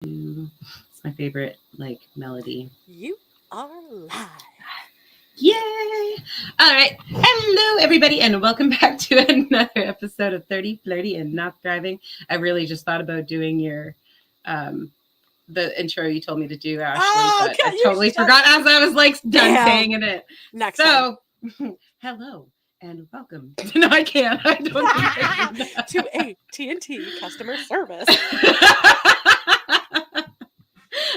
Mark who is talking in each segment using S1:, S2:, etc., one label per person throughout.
S1: It's my favorite melody.
S2: You are live.
S1: Yay! All right. Hello, everybody, and welcome back to another episode of 30, Flirty, and Not Driving. I really just thought about doing um, the intro you told me to do, Ashley, but I totally forgot as I was done saying it.
S2: Next time.
S1: Hello and welcome. No, I can't. I don't think I can.
S2: To AT&T customer service.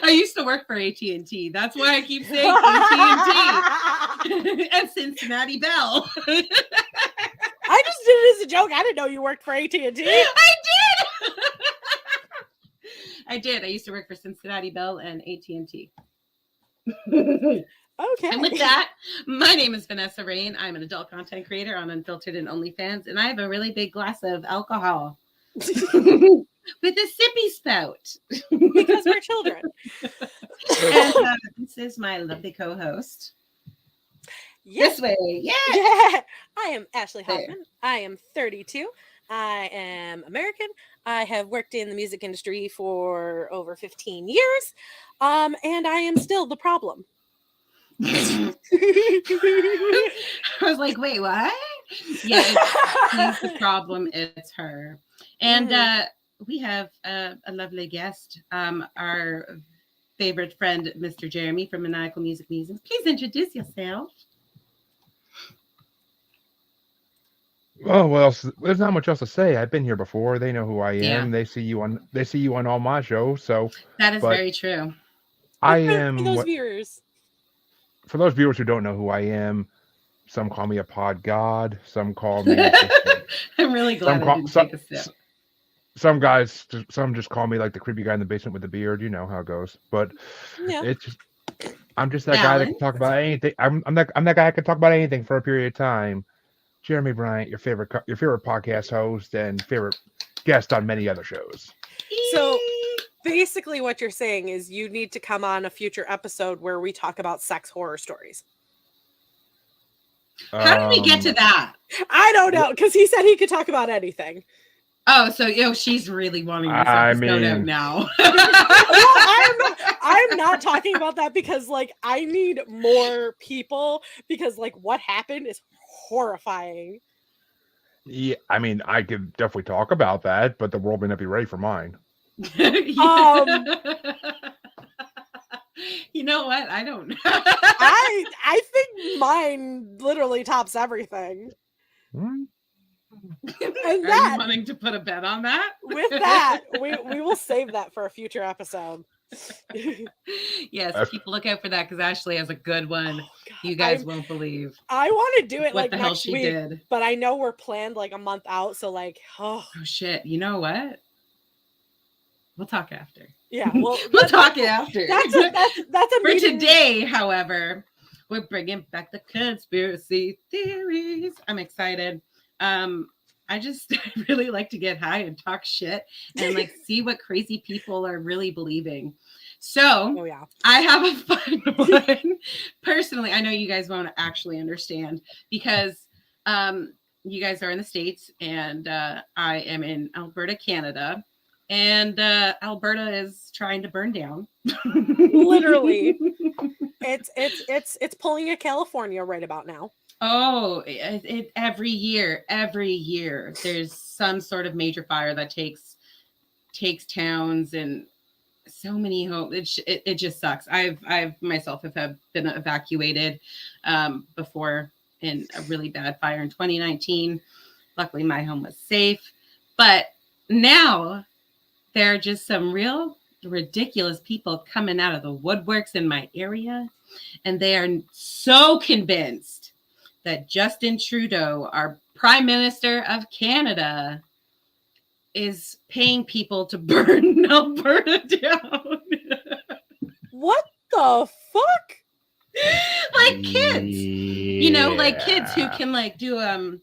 S1: I used to work for AT&T. That's why I keep saying AT&T and Cincinnati Bell.
S2: I just did it as a joke. I didn't know you worked for AT&T.
S1: I did. I did. I used to work for Cincinnati Bell and AT&T.
S2: Okay.
S1: And with that, my name is Vanessa Rayne. I'm an adult content creator on Unfiltered and OnlyFans, and I have a really big glass of alcohol. With a sippy spout.
S2: Because we're children.
S1: And this is my lovely co-host. Yes. This way. Yeah.
S2: I am Ashley Hoffman. I am 32. I am American. I have worked in the music industry for over 15 years. And I am still the problem.
S1: I was like, wait, what? Yeah, he's the problem. It's her. And we have a lovely guest, our favorite friend, Mr. Jeremy from Maniacal Musings. Please introduce yourself.
S3: Oh well, there's not much else to say. I've been here before. They know who I am.
S1: Yeah.
S3: They see you on all my shows. So
S1: that is very true.
S3: I am
S2: for those viewers.
S3: For those viewers who don't know who I am, some call me a pod god. Some call me.
S1: I'm really glad I didn't take a sip.
S3: Some just call me like the creepy guy in the basement with the beard. You know how it goes. But I'm just that guy that can talk about anything. I'm that guy that can talk about anything for a period of time. Jeremy Bryant, your favorite podcast host and favorite guest on many other shows.
S2: So basically what you're saying is you need to come on a future episode where we talk about sex horror stories.
S1: How did we get to that?
S2: I don't know, because he said he could talk about anything.
S1: Oh, so she's really wanting this episode out now.
S2: Well, I'm not talking about that because I need more people because what happened is horrifying.
S3: Yeah, I mean, I could definitely talk about that, but the world may not be ready for mine.
S1: You know what? I don't know.
S2: I think mine literally tops everything.
S3: Hmm?
S2: And
S1: Are you wanting to put a bet on that?
S2: With that, we will save that for a future episode.
S1: Yes, keep a lookout for that because Ashley has a good one. You guys won't believe.
S2: I want to do it
S1: what the hell
S2: next
S1: she
S2: week,
S1: did.
S2: But I know we're planned a month out, so
S1: oh shit. You know what? We'll talk after.
S2: Yeah, we'll
S1: talk after.
S2: That's a
S1: for meeting. Today, however, we're bringing back the conspiracy theories. I'm excited. I just really like to get high and talk shit and see what crazy people are really believing. So I have a fun one. Personally, I know you guys won't actually understand because you guys are in the States and I am in Alberta, Canada. And Alberta is trying to burn down.
S2: Literally. It's pulling a California right about now.
S1: Oh, every year there's some sort of major fire that takes towns and so many homes. It just sucks. I've myself have been evacuated before in a really bad fire in 2019. Luckily, my home was safe, but now there are just some real ridiculous people coming out of the woodworks in my area, and they are so convinced that Justin Trudeau, our Prime Minister of Canada, is paying people to burn Alberta down.
S2: What the fuck?
S1: Kids. Kids who can do an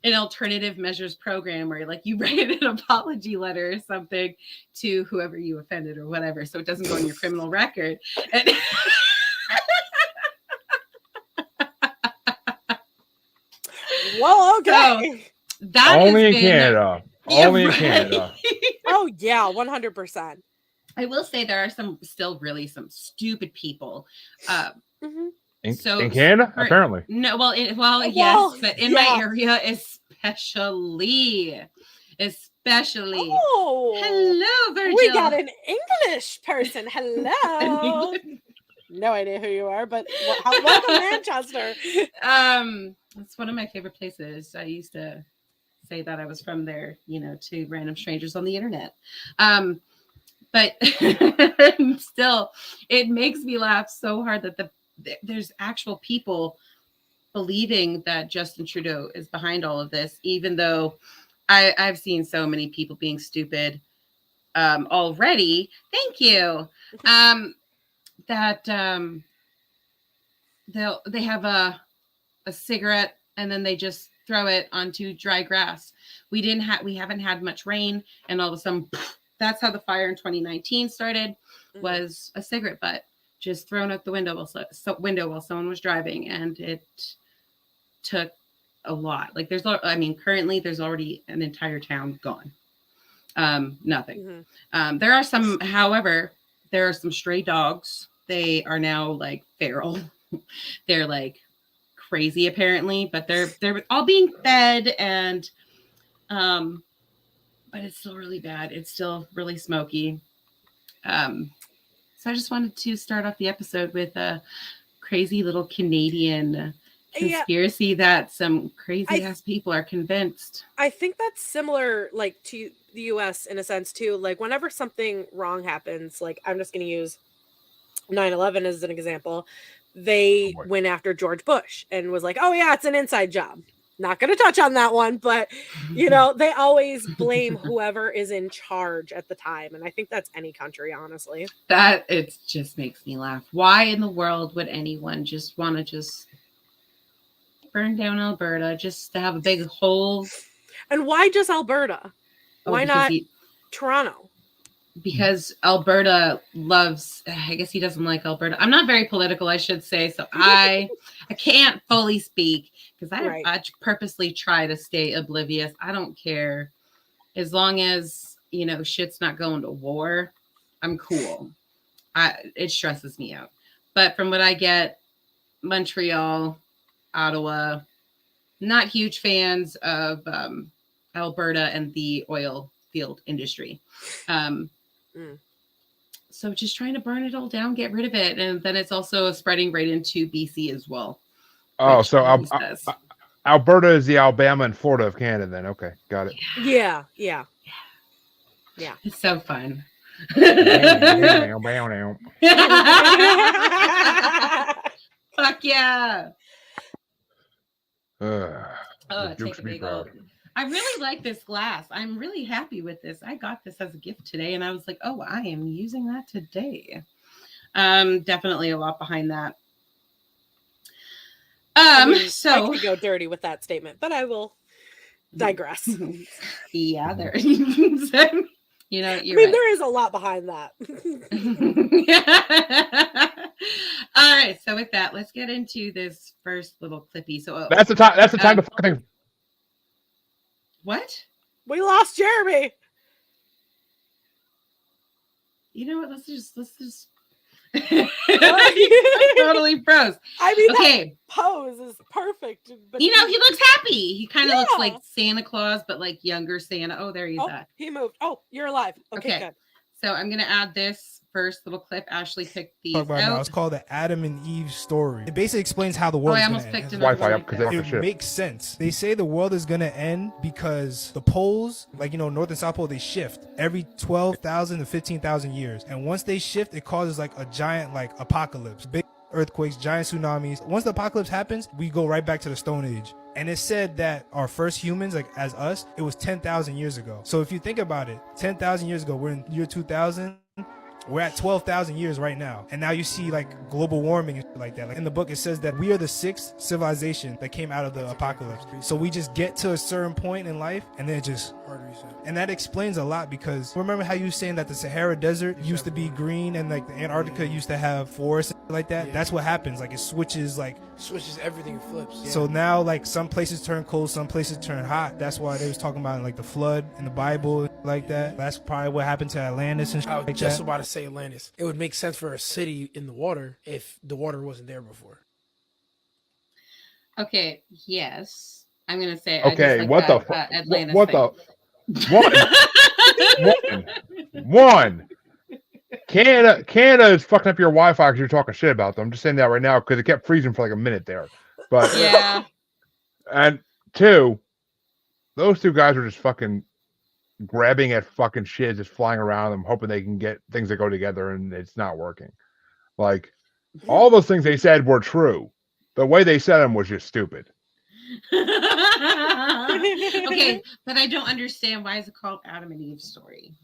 S1: alternative measures program where you write an apology letter or something to whoever you offended or whatever, so it doesn't go on your criminal record. And
S2: well, okay.
S1: So that
S3: only in Canada. Only in Canada.
S2: Oh yeah, 100%.
S1: I will say there are some stupid people.
S3: In
S1: So
S3: Canada, apparently.
S1: No, well, yes,
S2: Well,
S1: but in my area, especially.
S2: Oh,
S1: Hello, Virgil.
S2: we got an English person. Hello. No idea who you are, but welcome, Manchester.
S1: It's one of my favorite places. I used to say that I was from there, to random strangers on the internet. But still, it makes me laugh so hard that there's actual people believing that Justin Trudeau is behind all of this, even though I've seen so many people being stupid already. Thank you. That they have a cigarette and then they just throw it onto dry grass. We haven't had much rain, and all of a sudden, that's how the fire in 2019 started. Was a cigarette butt just thrown out the window while someone was driving, and it took a lot. Like currently there's already an entire town gone. Nothing. There are some stray dogs. They are now like feral. They're like crazy apparently, but they're all being fed, and but it's still really bad. It's still really smoky. So I just wanted to start off the episode with a crazy little Canadian conspiracy that some crazy ass people are convinced.
S2: I think that's similar, like, to the US in a sense too. Like, whenever something wrong happens, like, I'm just going to use 9/11 as an example. They went after George Bush and was like, oh yeah, it's an inside job. Not going to touch on that one, but they always blame whoever is in charge at the time. And I think that's any country, honestly.
S1: That it just makes me laugh. Why in the world would anyone just want to just burn down Alberta just to have a big hole?
S2: And why just Alberta? Why not Toronto?
S1: Because Alberta loves, I guess he doesn't like Alberta. I'm not very political, I should say. So I can't fully speak because I purposely try to stay oblivious. I don't care. As long as, shit's not going to war, I'm cool. It stresses me out. But from what I get, Montreal, Ottawa, not huge fans of Alberta and the oil field industry. So just trying to burn it all down, get rid of it. And then it's also spreading right into BC as well.
S3: Oh, so Alberta is the Alabama and Florida of Canada then. Okay, got it.
S2: Yeah.
S1: It's so fun. Fuck yeah. Take a big old. I really like this glass. I'm really happy with this. I got this as a gift today, and I was like, oh, I am using that today. Definitely a lot behind that. So
S2: I could go dirty with that statement, but I will digress.
S1: Yeah, there. You're right.
S2: There is a lot behind that.
S1: All right. So with that, let's get into this first little clippy. So
S3: that's the time. That's the time to fucking.
S1: What?
S2: We lost Jeremy.
S1: You know what? Let's just totally froze.
S2: I mean,
S1: okay.
S2: That pose is perfect. But
S1: he looks happy. He kind of looks like Santa Claus, but like younger Santa. Oh, there he's at.
S2: He moved. Oh, you're alive. Okay, good.
S1: So I'm gonna add this first little clip. Ashley picked these out.
S4: Now. It's called the Adam and Eve story. It basically explains how the world is going to end.
S3: Wi-Fi up because
S4: it makes sense. They say the world is going to end because the poles, like, North and South Pole, they shift every 12,000 to 15,000 years. And once they shift, it causes like a giant like apocalypse. Big earthquakes, giant tsunamis. Once the apocalypse happens, we go right back to the Stone Age. And it said that our first humans, like as us, it was 10,000 years ago. So if you think about it, 10,000 years ago, we're in year 2000. We're at 12,000 years right now. And now you see like global warming and shit like that. Like in the book, it says that we are the sixth civilization that came out of the apocalypse. So we just get to a certain point in life and then it just
S5: arteries.
S4: And that explains a lot, because remember how you were saying that the Sahara Desert used to be green and like the Antarctica used to have forests like that?
S5: Yeah.
S4: That's what happens. Like it switches
S5: Everything, it flips. Yeah.
S4: So now like some places turn cold, some places turn hot. That's why they was talking about like the flood in the Bible like that. That's probably what happened to Atlantis and shit
S5: I was
S4: like
S5: just
S4: that.
S5: about to say Atlantis. It would make sense for a city in the water if the water wasn't there before.
S1: Okay, yes. I'm going to say
S3: Okay,
S1: I just
S3: what the
S1: that,
S3: fuck?
S1: Atlantis
S3: What
S1: thing.
S3: the one. Canada is fucking up your Wi-Fi because you're talking shit about them. I'm just saying that right now because it kept freezing for like a minute there. But
S1: Yeah.
S3: And two, those two guys are just fucking grabbing at fucking shit, just flying around them, hoping they can get things that go together, and it's not working. Like all those things they said were true. The way they said them was just stupid.
S1: Okay, but I don't understand, why is it called Adam and Eve story?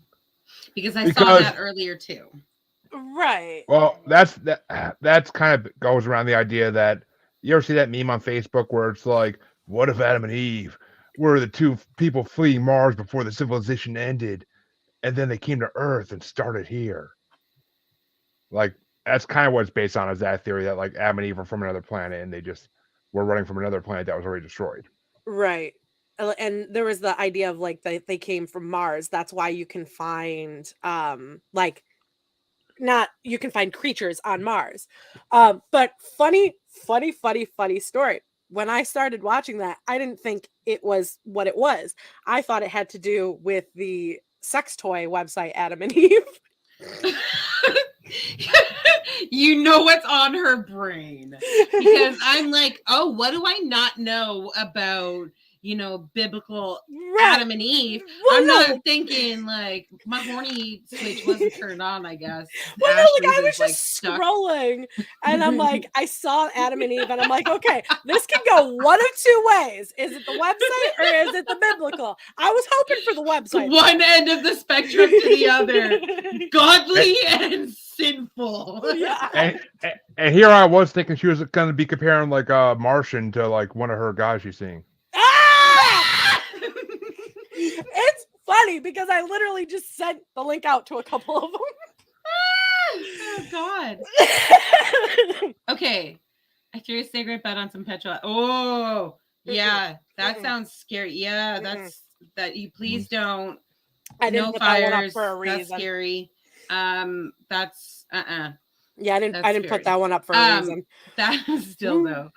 S1: Because I saw that earlier too.
S2: Right.
S3: Well, that's kind of goes around the idea that you ever see that meme on Facebook where it's like, what if Adam and Eve were the two people fleeing Mars before the civilization ended, and then they came to Earth and started here? Like that's kind of what it's based on, is that theory that like Adam and Eve are from another planet and they just were running from another planet that was already destroyed.
S2: Right. And there was the idea of like they came from Mars. That's why you can find you can find creatures on Mars. But funny story. When I started watching that, I didn't think it was what it was. I thought it had to do with the sex toy website Adam and Eve.
S1: You know what's on her brain, because I'm like, oh, what do I not know about, biblical Adam and Eve?
S2: Well,
S1: I'm not thinking like my horny switch wasn't turned on, I guess.
S2: Well, no, like I was
S1: like
S2: just scrolling and I'm like, I saw Adam and Eve and I'm like, okay, this can go one of two ways. Is it the website or is it the biblical? I was hoping for the website.
S1: One end of the spectrum to the other. Godly and sinful.
S2: Yeah.
S3: And here I was thinking she was going to be comparing like a Martian to like one of her guys she's seeing.
S2: It's funny because I literally just sent the link out to a couple of them.
S1: Oh God. Okay. I threw a cigarette butt on some petrol. Oh yeah, that sounds scary. Yeah, that's that. You please don't.
S2: I didn't put that one up for a reason.
S1: That's scary. That's
S2: Yeah, I didn't put that one up for a reason.
S1: That is still though.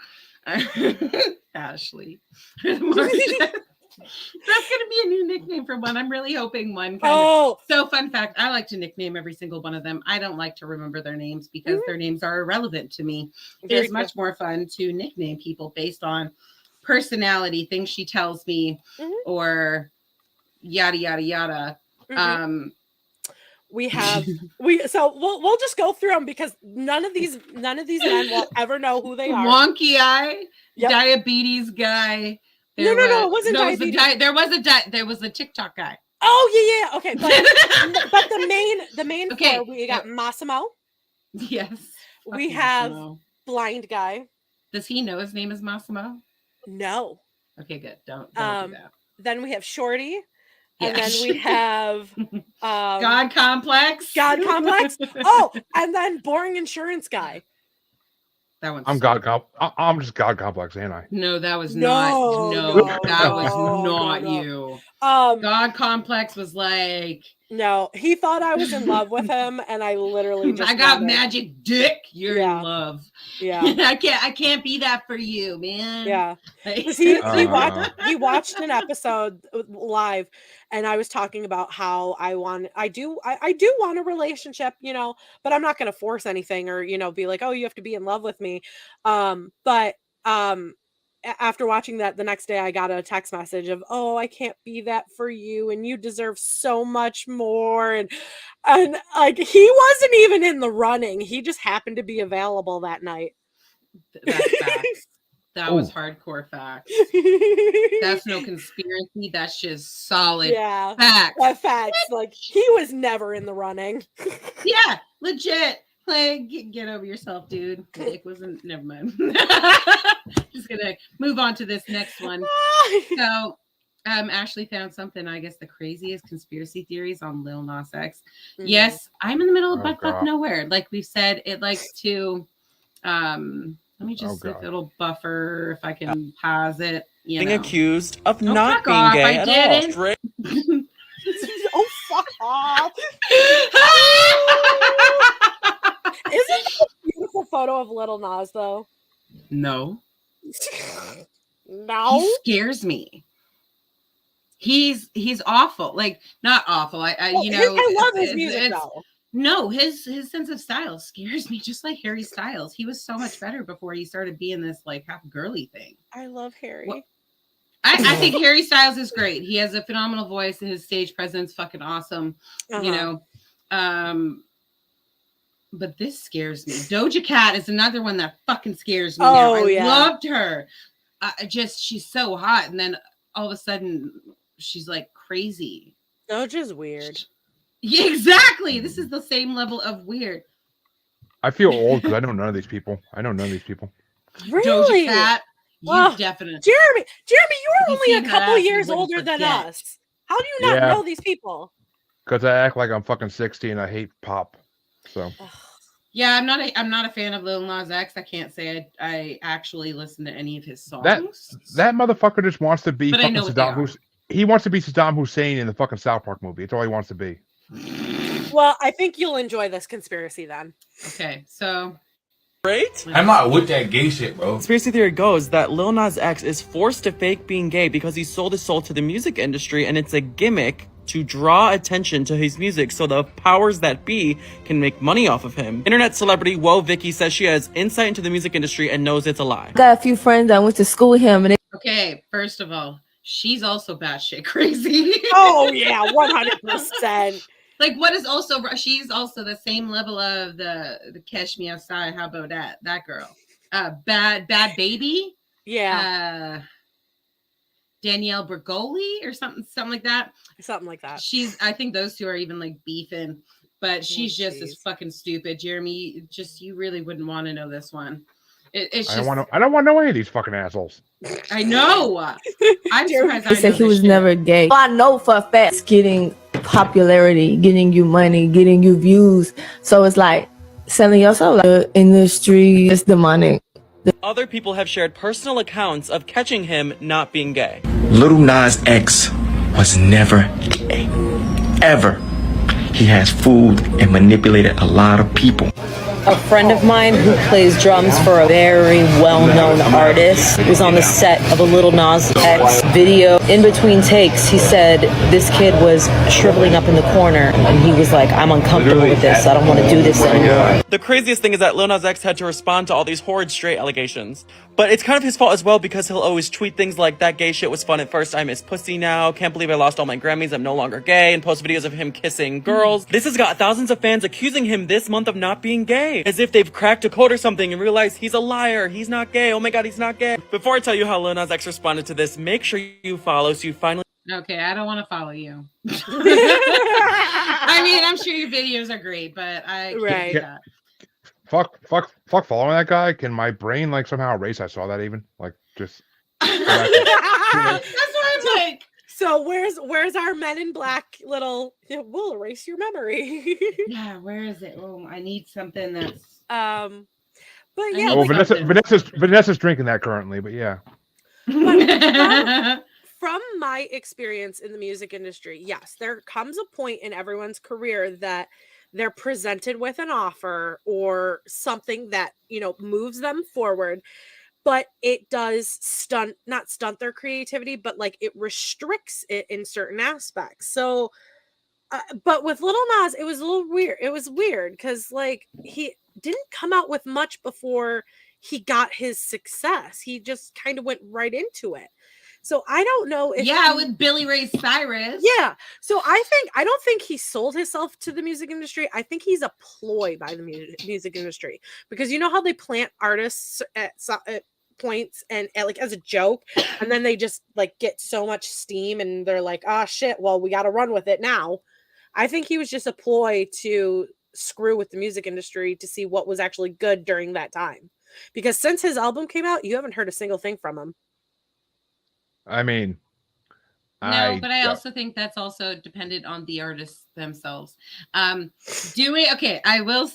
S1: Ashley. That's gonna be a new nickname for one. I'm really hoping one. So fun fact, I like to nickname every single one of them. I don't like to remember their names because their names are irrelevant to me. It is much more fun to nickname people based on personality, things she tells me, or yada yada yada.
S2: We'll just go through them because none of these men will ever know who they are.
S1: Wonky eye, diabetes guy.
S2: No, it wasn't diabetes.
S1: There was the TikTok guy.
S2: Oh yeah. Okay, but the main four, we got Massimo.
S1: Yes.
S2: We have blind guy.
S1: Does he know his name is Massimo?
S2: No.
S1: Okay, good. Don't do that.
S2: Then we have Shorty. And then we have
S1: God Complex.
S2: Oh, and then boring insurance guy.
S1: That one's
S3: I'm just God Complex, ain't I?
S1: No, that was not. No, that was not you. God Complex was like.
S2: No, he thought I was in love with him, and I literally just.
S1: I got magic dick. You're in love.
S2: Yeah.
S1: I can't be that for you, man.
S2: Yeah. He watched an episode live, and I was talking about how I do want a relationship, but I'm not going to force anything or be like, oh, you have to be in love with me. But after watching that, the next day I got a text message of, oh, I can't be that for you and you deserve so much more. And like, he wasn't even in the running. He just happened to be available that night.
S1: That's facts. That was hardcore facts. That's no conspiracy. That's just solid facts.
S2: Facts. Like, he was never in the running.
S1: Yeah, legit. Like, get over yourself, dude. It wasn't. Never mind. Just gonna move on to this next one. So, Ashley found something, I guess the craziest conspiracy theories on Lil Nas X.
S2: Mhm.
S1: Yes, I'm in the middle of
S3: Oh,
S1: butt nowhere. Like we've said, it likes to let me just see if
S3: God.
S1: it'll buffer, if I can pause it. You
S6: Being
S1: know.
S6: accused of
S1: Oh,
S6: not
S1: fuck
S6: being
S1: off,
S6: gay
S1: I
S6: at all.
S1: didn't.
S6: Straight
S2: Oh, fuck off. Isn't this a beautiful photo of Little Nas, though?
S1: No.
S2: No.
S1: He scares me. He's awful. Like, not awful. I
S2: love his music, though.
S1: No, his sense of style scares me, just like Harry Styles. He was so much better before he started being this like half girly thing.
S2: I love Harry.
S1: Well, I think Harry Styles is great. He has a phenomenal voice and his stage presence fucking awesome. You know. But this scares me. Doja Cat is another one that fucking scares me now. I loved her. She's so hot, and then all of a sudden she's like crazy.
S2: Doja's weird.
S1: Yeah, exactly. This is the same level of weird.
S3: I feel old because I know none of these people.
S2: Really?
S1: Doja Cat, you definitely.
S2: Jeremy, you are only a couple years older than us. How do you not know these people?
S3: Because I act like I'm fucking 60 and I hate pop. So.
S1: Yeah, I'm not a fan of Lil Nas X. I can't say I actually listen to any of his songs.
S3: That motherfucker just wants to be
S1: but
S3: fucking Saddam Hussein. He wants to be Saddam Hussein in the fucking South Park movie. It's all he wants to be.
S2: Well, I think you'll enjoy this conspiracy then.
S1: Okay, so.
S6: Right?
S7: I'm not with that gay shit, bro.
S6: Conspiracy theory goes that Lil Nas X is forced to fake being gay because he sold his soul to the music industry, and it's a gimmick to draw attention to his music so the powers that be can make money off of him. Internet celebrity Woah Vicky says she has insight into the music industry and knows it's a lie.
S8: Got a few friends that went to school with him, and
S1: Okay, first of all, she's also batshit crazy.
S2: Oh yeah, 100%.
S1: Like, what is also, she's also the same level of the Catch Me Outside. How about that girl? Bad Baby.
S2: Yeah.
S1: Danielle Bergoli or something like that.
S2: Something like that.
S1: I think those two are even like beefing, but she's just as fucking stupid. Jeremy, you really wouldn't want to know this one. It's just,
S3: I don't want to know any of these fucking assholes.
S1: I know. I'm surprised.
S8: he said he was never gay. I know for a fact it's getting popularity, getting you money, getting you views. So it's like selling yourself. Like the industry is demonic.
S6: Other people have shared personal accounts of catching him not being gay.
S7: Little Nas X was never gay. Ever. He has fooled and manipulated a lot of people.
S9: A friend of mine who plays drums for a very well-known artist was on the set of a Little Nas X video. In between takes, he said this kid was shriveling up in the corner, and he was like, I'm uncomfortable with this. I don't want to do this anymore.
S6: The craziest thing is that Lil Nas X had to respond to all these horrid straight allegations. But it's kind of his fault as well, because he'll always tweet things like, that gay shit was fun at first, I miss pussy now, can't believe I lost all my Grammys, I'm no longer gay, and post videos of him kissing girls. This has got thousands of fans accusing him this month of not being gay, as if they've cracked a code or something and realized he's a liar, he's not gay, oh my god, he's not gay. Before I tell you how Lil Nas X responded to this, make sure you follow so you finally...
S1: Okay, I don't want to follow you. I mean, I'm sure your videos are great, but I can't do that.
S3: Fuck following that guy. Can my brain like somehow erase I saw that even? Like just
S1: That's what I'm like.
S2: So where's our Men in Black little we'll erase your memory.
S1: Yeah, where is it? Oh, I need something that's
S2: but yeah.
S3: Oh, Vanessa's drinking that currently, but yeah.
S2: From my experience in the music industry, yes, there comes a point in everyone's career that they're presented with an offer or something that, moves them forward, but it does not stunt their creativity, but like it restricts it in certain aspects. So, but with Little Nas, it was a little weird. It was weird because like he didn't come out with much before he got his success. He just kind of went right into it. So I don't know if
S1: with Billy Ray Cyrus.
S2: Yeah. So I don't think he sold himself to the music industry. I think he's a ploy by the music industry, because you know how they plant artists at points and like as a joke, and then they just like get so much steam and they're like, ah, shit, well, we got to run with it now. I think he was just a ploy to screw with the music industry to see what was actually good during that time, because since his album came out, you haven't heard a single thing from him.
S3: I mean,
S1: No, but I also think that's also dependent on the artists themselves. Okay, I will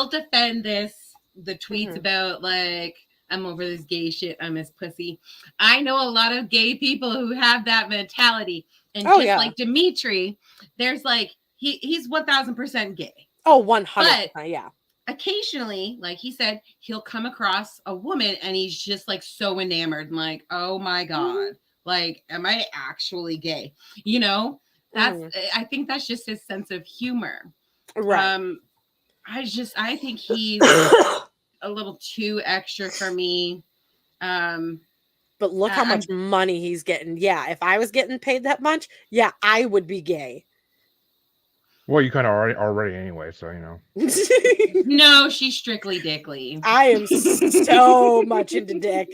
S1: defend the tweets about like I'm over this gay shit, I miss pussy. I know a lot of gay people who have that mentality. And like Dimitri, there's like he's 1000% gay.
S2: Oh, 100%, yeah.
S1: Occasionally, like he said, he'll come across a woman and he's just like so enamored and like, oh my God. Like, am I actually gay? You know, I think that's just his sense of humor.
S2: Right.
S1: I think he's a little too extra for me.
S2: But look how much money he's getting. Yeah, if I was getting paid that much, yeah, I would be gay.
S3: Well, you kind of already anyway, so you know.
S1: No, she's strictly dickly.
S2: I am so much into dick.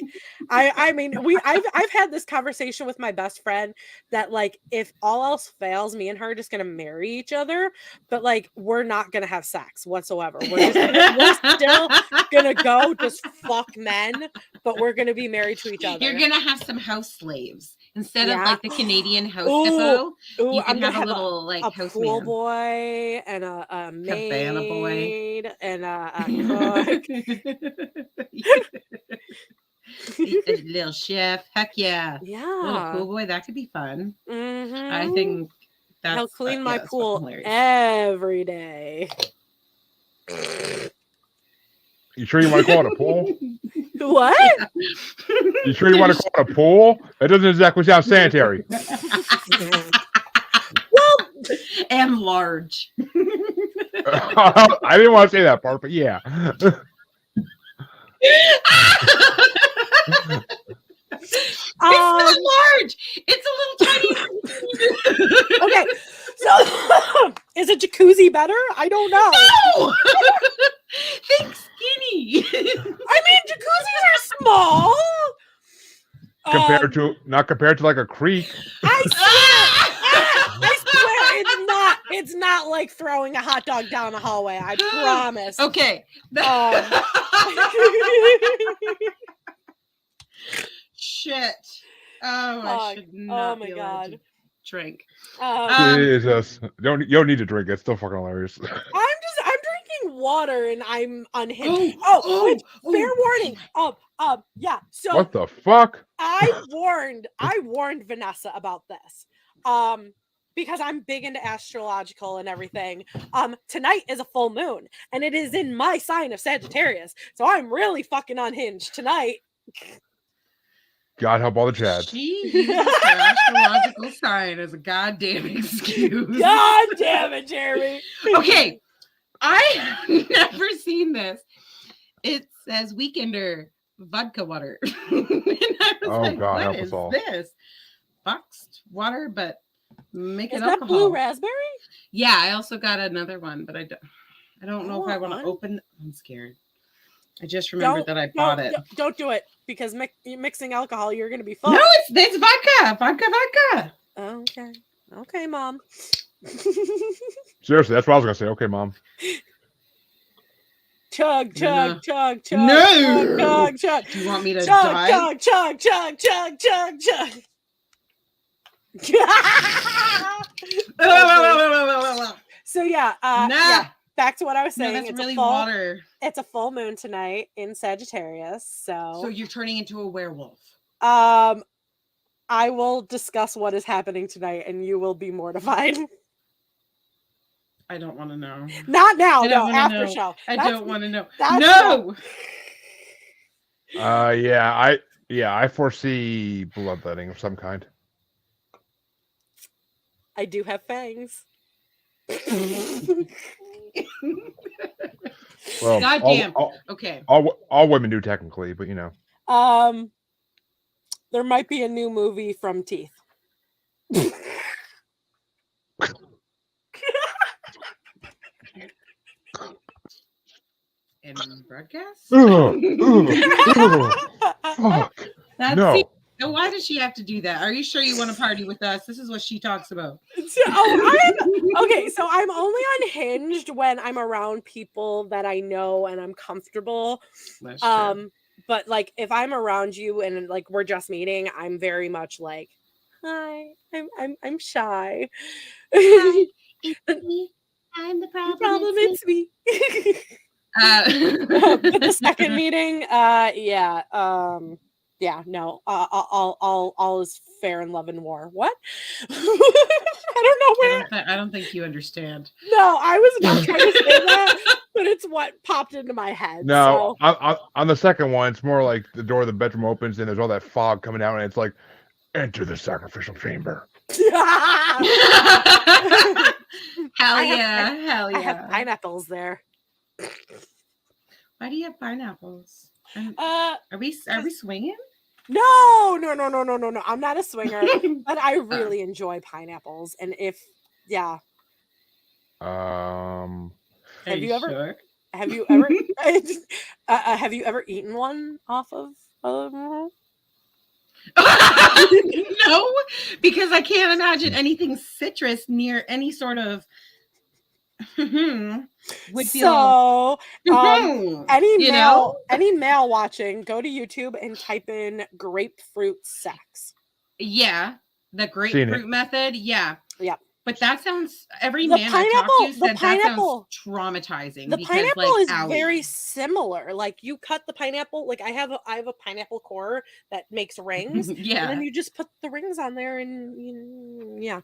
S2: I mean, I've had this conversation with my best friend that like if all else fails, me and her are just gonna marry each other, but like we're not gonna have sex whatsoever. We're still gonna go just fuck men, but we're gonna be married to each other.
S1: You're gonna have some house slaves instead of like the Canadian house hippo. You can have a little like
S2: a
S1: house
S2: pool
S1: man.
S2: boy and a maid
S1: Cabana boy
S2: and a cook.
S1: A little chef. Heck yeah.
S2: Yeah.
S1: Little pool boy. That could be fun.
S2: Mm-hmm.
S1: I think that's
S2: he'll clean my
S1: that's
S2: pool every day.
S3: You sure you want to call it a pool?
S2: What?
S3: You sure you want to call it a pool? That doesn't exactly sound sanitary.
S2: Well,
S1: and large.
S3: I didn't want to say that part, but yeah.
S1: It's not large. It's a little tiny.
S2: Okay, so is a jacuzzi better? I don't know.
S1: No. Think skinny.
S2: I mean, jacuzzis are small.
S3: Compared to like a creek.
S2: I swear it's not like throwing a hot dog down a hallway. I promise.
S1: Okay. Shit. Oh, I should not be allowed to drink.
S3: Jesus. You don't need to drink. It's still fucking hilarious.
S2: I'm drinking water and I'm unhinged. Fair warning. Yeah. So
S3: what the fuck?
S2: I warned Vanessa about this. Because I'm big into astrological and everything. Tonight is a full moon, and it is in my sign of Sagittarius. So I'm really fucking unhinged tonight.
S3: God help all the Chads.
S1: She uses her astrological sign as a goddamn excuse.
S2: God damn it, Jeremy.
S1: Okay. I have never seen this. It says Weekender vodka water. And I was like,
S3: God,
S1: what
S3: help
S1: is
S3: us all.
S1: this? Boxed water, but make it
S2: is
S1: alcohol.
S2: that blue raspberry?
S1: Yeah, I also got another one, but I don't know if I want to open. I'm scared. I just remembered that I bought it.
S2: Don't do it because mixing alcohol, you're going to be fine.
S1: No, it's vodka.
S2: Okay, Mom.
S3: Seriously, that's what I was gonna say. Okay, Mom.
S2: Chug.
S1: No.
S2: Chug.
S1: Do you want me to die?
S2: Chug. So yeah, back to what I was saying.
S1: That's
S2: it's
S1: really
S2: water. It's a full moon tonight in Sagittarius. So
S1: you're turning into a werewolf.
S2: I will discuss what is happening tonight, and you will be mortified.
S1: I don't want to know.
S2: Not now. No, after show.
S1: I don't want to know.
S2: No.
S3: I foresee bloodletting of some kind.
S2: I do have fangs.
S3: Well,
S1: goddamn. Okay.
S3: All women do technically, but you know.
S2: There might be a new movie from Teeth.
S1: In broadcast?
S3: Fuck.
S1: No. So why does she have to do that? Are you sure you want to party with us? This is what she talks about.
S2: So I'm only unhinged when I'm around people that I know and I'm comfortable.
S1: That's true.
S2: But like if I'm around you and like we're just meeting, I'm very much like, Hi. I'm shy.
S1: Hi, it's me. I'm the problem.
S2: It's me. But the second meeting, no, all is fair in love and war. What? I don't know where.
S1: I don't think you understand.
S2: No, I was not trying to say that, but it's what popped into my head.
S3: No,
S2: so.
S3: on the second one, it's more like the door of the bedroom opens and there's all that fog coming out, and it's like, enter the sacrificial chamber.
S1: Hell yeah.
S2: I have pineapples there.
S1: Why do you have pineapples? Are we swinging?
S2: No. I'm not a swinger, but I really enjoy pineapples. And have you ever have you ever eaten one off of?
S1: No, because I can't imagine anything citrus near any sort of would feel
S2: any male watching, go to YouTube and type in grapefruit sex.
S1: Yeah, the grapefruit method. Yeah. But that sounds I talked to said that sounds traumatizing.
S2: The pineapple is very similar. Like you cut the pineapple, like I have a pineapple core that makes rings.
S1: Yeah.
S2: And then you just put the rings on there and yeah.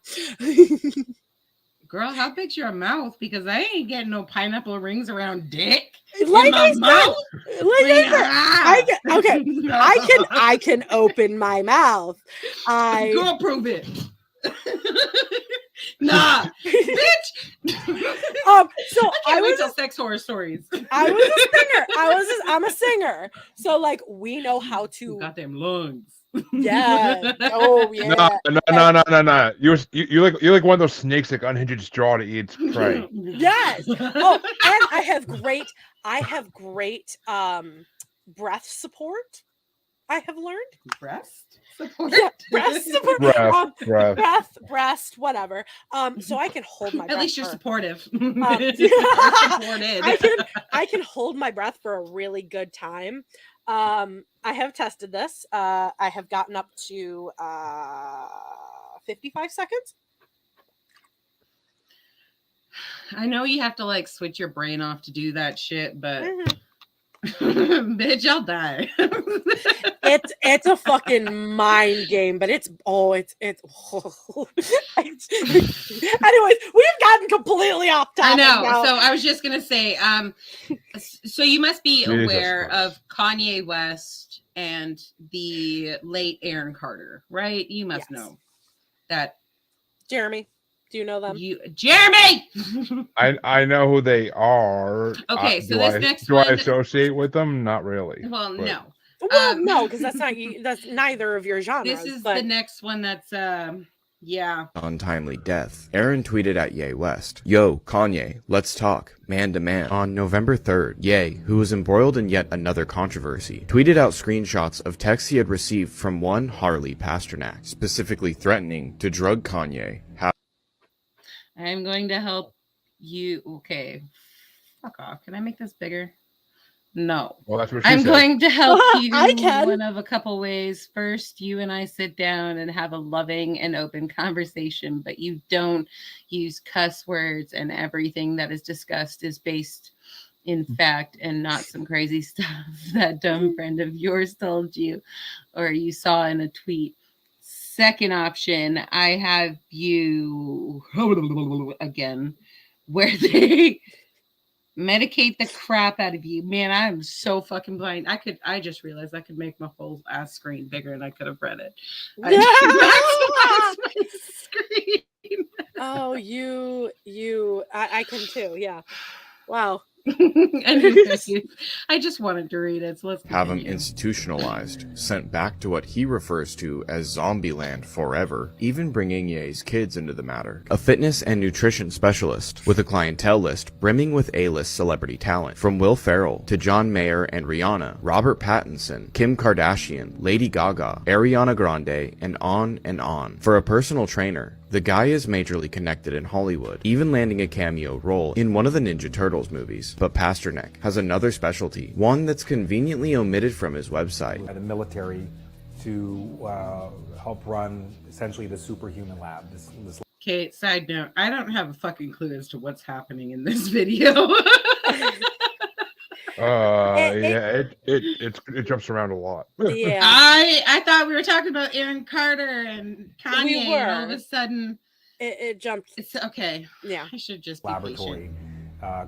S1: Girl, how big's your mouth? Because I ain't getting no pineapple rings around dick.
S2: Like I said, I can open my mouth.
S1: Girl, prove it. Nah, bitch.
S2: So
S1: I was tell sex horror stories.
S2: I was a singer. I'm a singer. So like we know how to.
S1: You got them lungs.
S2: Yeah. Oh yeah.
S3: No. You're like one of those snakes that unhinges its jaw to eat its prey.
S2: Yes. Oh, and I have great breath support. I have learned
S1: breast support.
S2: Yeah, breast support. Breast, whatever. So I can hold my breath.
S1: At least you're supportive.
S2: I can hold my breath for a really good time. I have tested this. I have gotten up to 55 seconds.
S1: I know you have to like switch your brain off to do that shit, but bitch, I'll die.
S2: It's a fucking mind game, but it's anyways, we've gotten completely off topic.
S1: I know.
S2: Now.
S1: So I was just gonna say, so you must be aware of Kanye West and the late Aaron Carter, right? You must know that.
S2: Jeremy, do you know them?
S1: Jeremy!
S3: I know who they are.
S1: Okay, so
S3: do I associate with them? Not really.
S1: Well, no.
S2: Well, no, because that's neither of your genres.
S1: This is the next one that's
S10: untimely death. Aaron tweeted at Ye West, "Yo, Kanye, let's talk, man to man." On November 3rd, Ye, who was embroiled in yet another controversy, tweeted out screenshots of texts he had received from one Harley Pasternak, specifically threatening to drug Kanye.
S1: I'm going to help you. Okay. Fuck off. Can I make this bigger? No.
S3: Well, that's what she
S1: I'm
S3: said.
S1: going to help you
S2: I can.
S1: one of a couple ways. First, you and I sit down and have a loving and open conversation, but you don't use cuss words, and everything that is discussed is based in fact and not some crazy stuff that dumb friend of yours told you or you saw in a tweet. Second option, I have you again, where they medicate the crap out of you. Man, I'm so fucking blind. I just realized I could make my whole ass screen bigger and I could have read it. I maximized my screen.
S2: Oh, I can too. Yeah. Wow.
S1: I just wanted to read it, so let's
S10: have him institutionalized, sent back to what he refers to as Zombieland forever, even bringing Ye's kids into the matter. A fitness and nutrition specialist with a clientele list brimming with A-list celebrity talent, from Will Ferrell to John Mayer and Rihanna, Robert Pattinson, Kim Kardashian, Lady Gaga, Ariana Grande, and on and on. For a personal trainer, the guy is majorly connected in Hollywood, even landing a cameo role in one of the Ninja Turtles movies. But Pasternak has another specialty, one that's conveniently omitted from his website.
S11: At a military to help run essentially the superhuman lab.
S1: Okay, side note, I don't have a fucking clue as to what's happening in this video.
S3: It jumps around a lot.
S2: Yeah.
S1: I thought we were talking about Aaron Carter and Kanye,
S2: We were.
S1: and all of a sudden
S2: it jumped.
S1: It's okay.
S2: Yeah.
S1: I should just be
S11: laboratory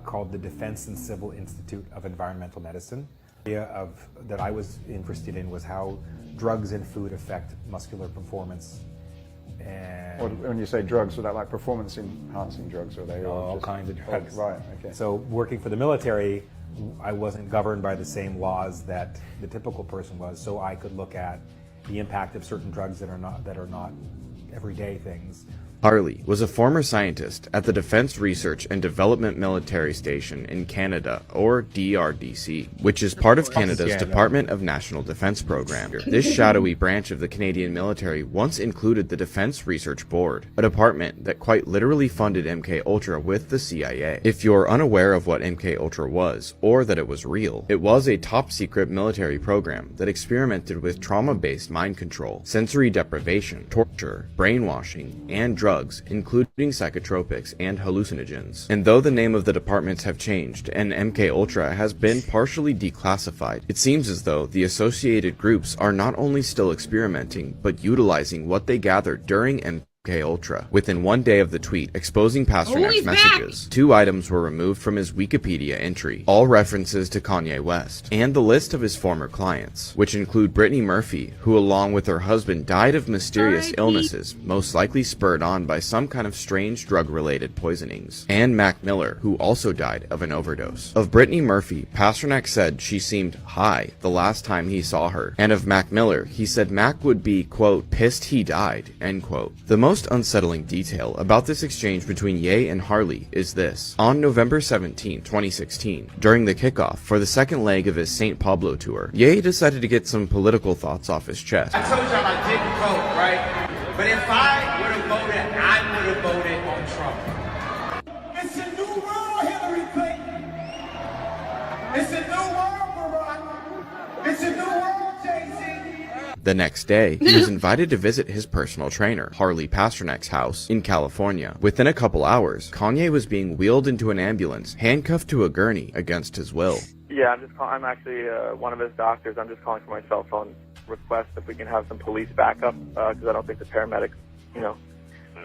S11: called the Defense and Civil Institute of Environmental Medicine. The idea that I was interested in was how drugs and food affect muscular performance. And
S12: when you say drugs, are that like performance enhancing drugs, or are they
S11: all kinds of drugs?
S12: Right. Okay.
S11: So working for the military, I wasn't governed by the same laws that the typical person was, so I could look at the impact of certain drugs that are not everyday things.
S10: Harley was a former scientist at the Defense Research and Development Military Station in Canada, or DRDC, which is part of Canada's Department of National Defence Program. This shadowy branch of the Canadian military once included the Defense Research Board, a department that quite literally funded MKUltra with the CIA. If you're unaware of what MKUltra was, or that it was real, it was a top-secret military program that experimented with trauma-based mind control, sensory deprivation, torture, brainwashing, and drugs, including psychotropics and hallucinogens. And though the name of the departments have changed and MKUltra has been partially declassified, it seems as though the associated groups are not only still experimenting, but utilizing what they gathered during MKUltra. Within 1 day of the tweet exposing Pasternak's messages, 2 items were removed from his Wikipedia entry, all references to Kanye West, and the list of his former clients, which include Brittany Murphy, who along with her husband died of mysterious illnesses, most likely spurred on by some kind of strange drug-related poisonings, and Mac Miller, who also died of an overdose. Of Brittany Murphy, Pasternak said she seemed high the last time he saw her, and of Mac Miller, he said Mac would be, quote, pissed he died, end quote. The most unsettling detail about this exchange between Ye and Harley is this. On November 17, 2016, during the kickoff for the second leg of his St. Pablo tour, Ye decided to get some political thoughts off his chest.
S13: I told y'all I didn't vote, right? But if I would have voted, I would have voted on Trump. It's a new world, Hillary Clinton. It's a new world, Barack. It's a new world, Jay-Z.
S10: The next day, he was invited to visit his personal trainer, Harley Pasternak's house in California. Within a couple hours, Kanye was being wheeled into an ambulance, handcuffed to a gurney against his will.
S14: Yeah, I'm actually one of his doctors. I'm just calling for my cell phone request if we can have some police backup, because I don't think the paramedics,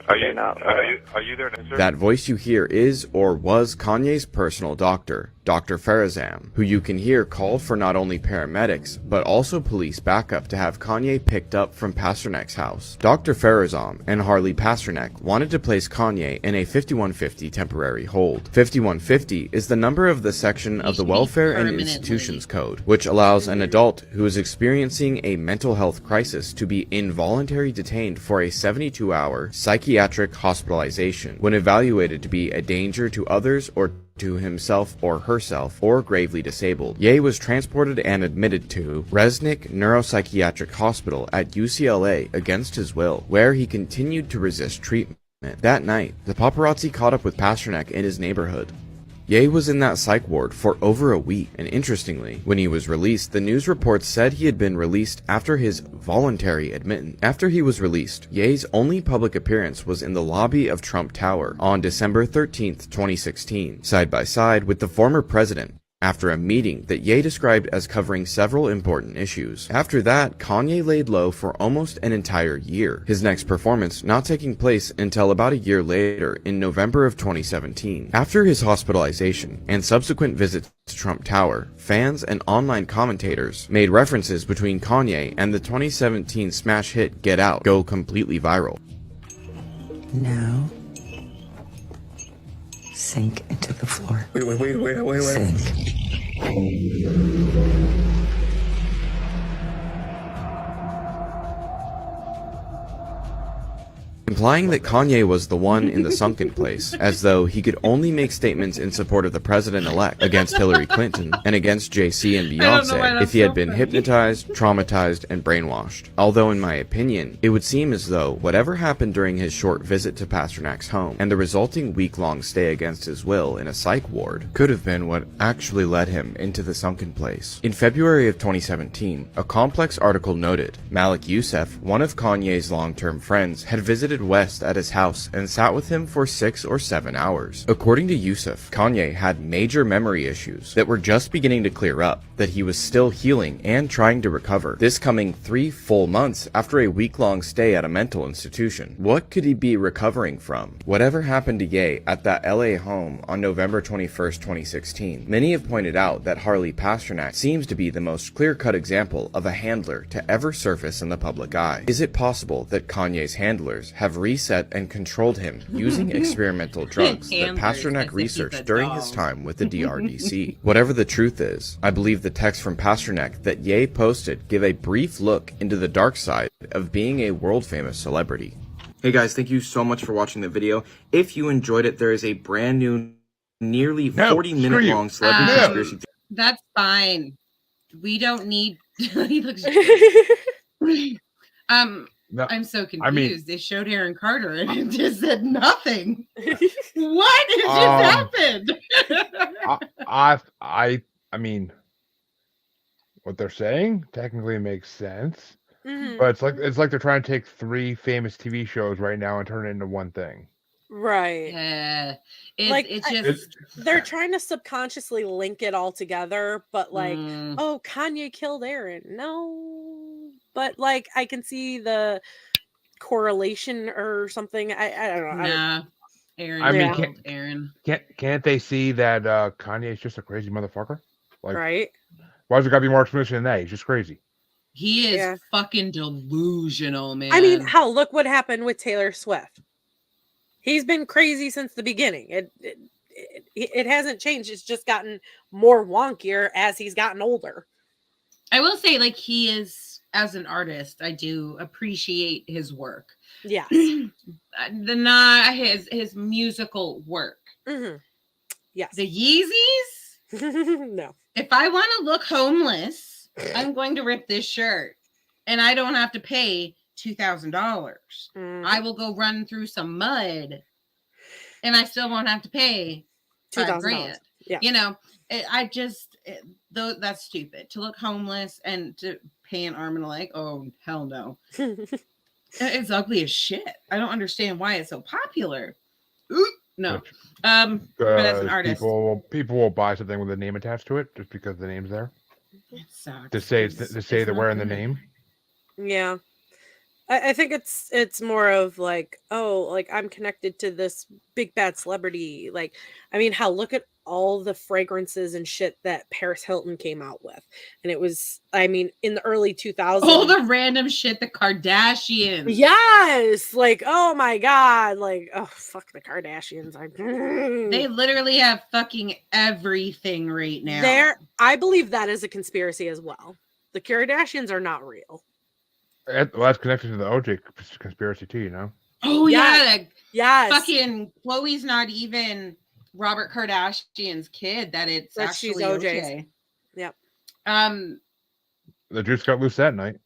S15: Are you there to answer?
S10: That voice you hear is or was Kanye's personal doctor, Dr. Farazam, who you can hear called for not only paramedics, but also police backup to have Kanye picked up from Pasternak's house. Dr. Farazam and Harley Pasternak wanted to place Kanye in a 5150 temporary hold. 5150 is the number of the section of the Welfare and Institutions Code, which allows an adult who is experiencing a mental health crisis to be involuntarily detained for a 72-hour psychiatric hospitalization when evaluated to be a danger to others or to himself or herself, or gravely disabled. Ye was transported and admitted to Resnick Neuropsychiatric Hospital at UCLA against his will, where he continued to resist treatment. That night, the paparazzi caught up with Pasternak in his neighborhood. Ye was in that psych ward for over a week, and interestingly, when he was released, the news reports said he had been released after his voluntary admittance. After he was released, Ye's only public appearance was in the lobby of Trump Tower on December 13th, 2016, side by side with the former president, after a meeting that Ye described as covering several important issues. After that, Kanye laid low for almost an entire year, his next performance not taking place until about a year later in November of 2017. After his hospitalization and subsequent visits to Trump Tower, fans and online commentators made references between Kanye and the 2017 smash hit Get Out go completely viral.
S16: Now, sink into the floor. Wait. Sink.
S10: implying that Kanye was the one in the sunken place, as though he could only make statements in support of the president-elect, against Hillary Clinton, and against JC and Beyonce if he had been hypnotized, traumatized, and brainwashed. Although in my opinion, it would seem as though whatever happened during his short visit to Pasternak's home, and the resulting week-long stay against his will in a psych ward, could have been what actually led him into the sunken place. In February of 2017, a complex article noted Malik Youssef, one of Kanye's long-term friends, had visited West at his house and sat with him for 6 or 7 hours. According to Youssef, Kanye had major memory issues that were just beginning to clear up, that he was still healing and trying to recover, this coming 3 full months after a week-long stay at a mental institution. What could he be recovering from? Whatever happened to Ye at that LA home on November 21st, 2016, many have pointed out that Harley Pasternak seems to be the most clear-cut example of a handler to ever surface in the public eye. Is it possible that Kanye's handlers have reset and controlled him using experimental drugs that Pasternak researched during his time with the DRDC? Whatever the truth is, I believe the text from Pasternak that Ye posted give a brief look into the dark side of being a world-famous celebrity. Hey guys, thank you so much for watching the video. If you enjoyed it, there is a brand new, nearly 40-minute long celebrity conspiracy.
S1: That's fine. We don't need. He looks.
S3: No,
S1: I'm so confused.
S3: I mean,
S1: they showed Aaron Carter and it just said nothing. What? It just happened.
S3: I mean, what they're saying technically makes sense,
S2: Mhm.
S3: but it's like they're trying to take 3 famous TV shows right now and turn it into one thing.
S2: Right.
S1: Yeah. It just
S2: they're trying to subconsciously link it all together, but like,
S1: Mm.
S2: oh, Kanye killed Aaron. No, but like I can see the correlation or something. I don't know.
S1: Nah. Aaron.
S3: I mean,
S1: killed Aaron.
S3: Can't they see that Kanye's just a crazy motherfucker? Like,
S2: Right.
S3: why does it gotta be more explanation than that? He's just crazy.
S1: He is fucking delusional, man.
S2: I mean, hell, look what happened with Taylor Swift. He's been crazy since the beginning. It hasn't changed. It's just gotten more wonkier as he's gotten older.
S1: I will say, like, he is, as an artist, I do appreciate his work.
S2: Yeah.
S1: His musical work.
S2: Mm-hmm. Yes.
S1: The Yeezys?
S2: No.
S1: If I want to look homeless, I'm going to rip this shirt. And I don't have to pay $2,000. I will go run through some mud and I still won't have to pay $5,000.
S2: Yeah.
S1: You know, that's stupid to look homeless and to pay an arm and a leg. Oh, hell no. It's ugly as shit. I don't understand why it's so popular. No. But as an artist,
S3: people will buy something with a name attached to it just because the name's there.
S1: It sucks.
S3: To say they're wearing the name.
S2: Yeah. I think it's more of like, oh, like I'm connected to this big bad celebrity. Like, I mean, look at all the fragrances and shit that Paris Hilton came out with. And it was, I mean, in the early 2000s.
S1: All the random shit, the Kardashians.
S2: Yes. Like, oh my God. Like, oh, fuck the Kardashians.
S1: They literally have fucking everything right now.
S2: I believe that is a conspiracy as well. The Kardashians are not real.
S3: Well, that's connected to the OJ conspiracy too, you know?
S1: Oh, yeah.
S2: Yes.
S1: Fucking Chloe's not even Robert Kardashian's kid, that actually OJ.
S2: Yep.
S3: The juice got loose that night.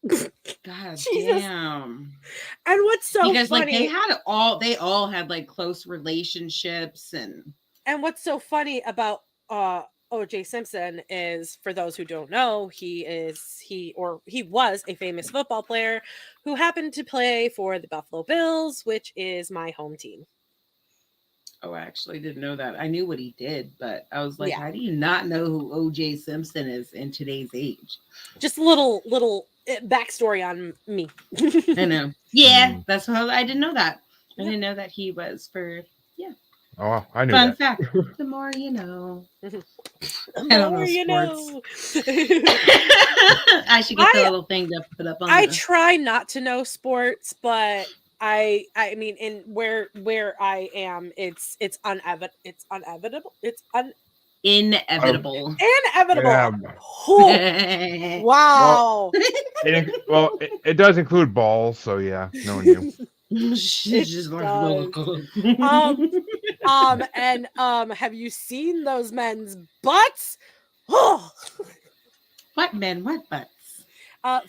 S1: God damn.
S2: And what's so
S1: because
S2: funny,
S1: like they all had like close relationships and
S2: what's so funny about OJ Simpson is, for those who don't know, he was a famous football player who happened to play for the Buffalo Bills, which is my home team.
S1: Oh, I actually didn't know that. I knew what he did, but I was like, how do you not know who OJ Simpson is in today's age?
S2: Just a little backstory on me.
S1: I know. Yeah, that's how I didn't know that. I didn't know that he was for
S3: Oh, I knew
S1: Fun
S3: that.
S1: fact. The more you know.
S2: The
S1: I don't
S2: more
S1: know
S2: you
S1: sports.
S2: know.
S1: I should get the little thing to put up on.
S2: I try not to know sports, but I mean, in where I am, it's inevitable.
S1: Inevitable.
S2: Yeah. Wow.
S3: Well, it does include balls, so yeah, no one knew.
S1: She's just like,
S2: and have you seen those men's butts? Oh,
S1: what men? What butts?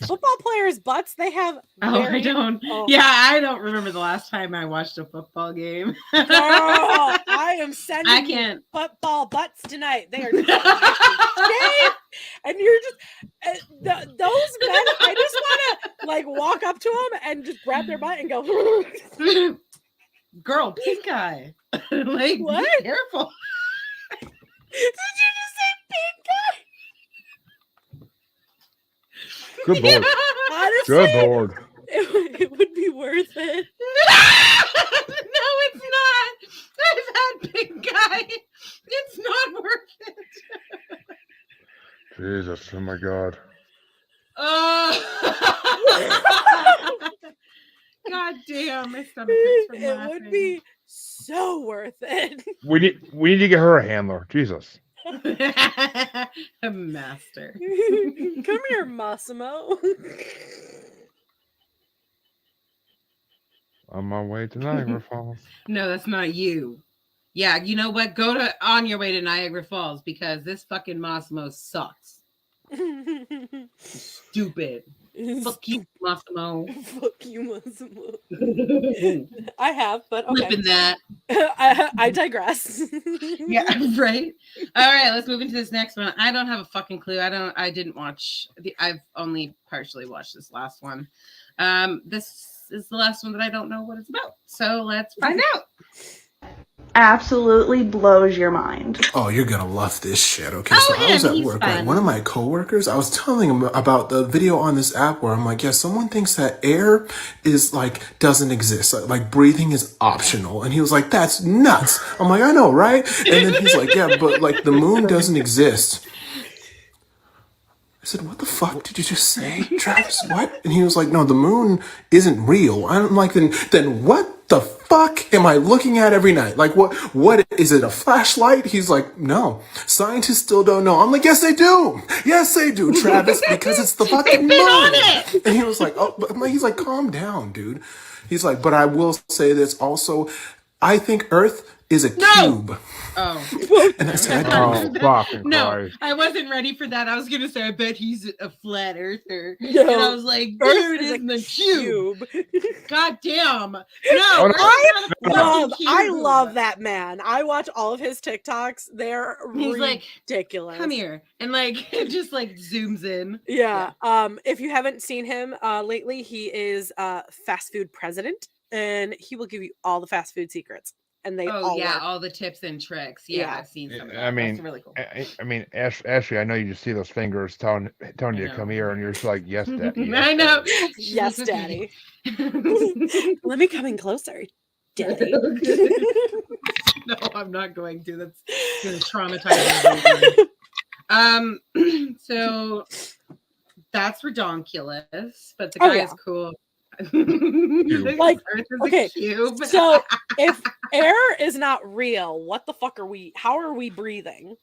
S2: Football players' butts. They have.
S1: I don't.
S2: Oh.
S1: Yeah, I don't remember the last time I watched a football game.
S2: Girl, I am sending
S1: I can't.
S2: football butts tonight. They are just shame. And you're just those men. I just want to like walk up to them and just grab their butt and go.
S1: Girl, pink eye. Like,
S2: what?
S1: Be careful.
S2: Did you just say pink eye?
S3: Good lord.
S2: Honestly,
S3: Good lord.
S2: It would be worth it.
S1: No, it's not. I've had pink eye. It's not worth it.
S3: Jesus, oh my god.
S1: God damn, my stomach hurts from
S2: It
S1: laughing.
S2: would be so worth it.
S3: We need to get her a handler. Jesus.
S1: A master.
S2: Come here, Massimo.
S3: On my way to Niagara Falls.
S1: No, that's not you. Yeah, you know what? Go on your way to Niagara Falls because this fucking Massimo sucks. Stupid. Fuck you, Massimo.
S2: Fuck you, Massimo. I have, but okay.
S1: Flipping that.
S2: I digress.
S1: Yeah, right. All right, let's move into this next one. I don't have a fucking clue. I didn't watch. I've only partially watched this last one. This is the last one that I don't know what it's about. So let's find out.
S17: Absolutely blows your mind.
S18: Oh, you're gonna love this shit. Okay, so I was at work, right? One of my coworkers, I was telling him about the video on this app where I'm like, yeah, someone thinks that air is like doesn't exist, like breathing is optional, and he was like, that's nuts. I'm like, I know, right? And then he's like, yeah, but like the moon doesn't exist. I said, what the fuck did you just say, Travis? What? And he was like, no, the moon isn't real. I'm like, then what the fuck am I looking at every night? Like, what is it, a flashlight? He's like, no, scientists still don't know. I'm like, yes, they do. Yes, they do, Travis, because it's the fucking moon. And he was like, oh, but he's like, calm down, dude. He's like, but I will say this also. I think Earth is a cube.
S1: Oh.
S18: And I said,
S1: no, I wasn't ready for that. I was going to say, I bet he's a flat earther.
S2: No,
S1: and I was like, dude,
S2: Earth
S1: it's
S2: is a
S1: the cube. God damn. No,
S2: I love that man. I watch all of his TikToks. They're
S1: He's
S2: ridiculous.
S1: Like, come here. And like, it just like zooms in.
S2: Yeah. If you haven't seen him lately, he is fast food president and he will give you all the fast food secrets. And they all work.
S1: All the tips and tricks. Yeah, I've seen some of that.
S3: I mean,
S1: that's really cool.
S3: I mean, Ashley, I know you just see those fingers telling you to come here, and you're just like, yes, Daddy.
S1: Yes, I know.
S2: Yes, Daddy. Let me come in closer, Daddy.
S1: No, I'm not going to. That's going to traumatize me. So that's redonkulous, but the guy is cool.
S2: Like, okay, so if air is not real, what the fuck are we? How are we breathing?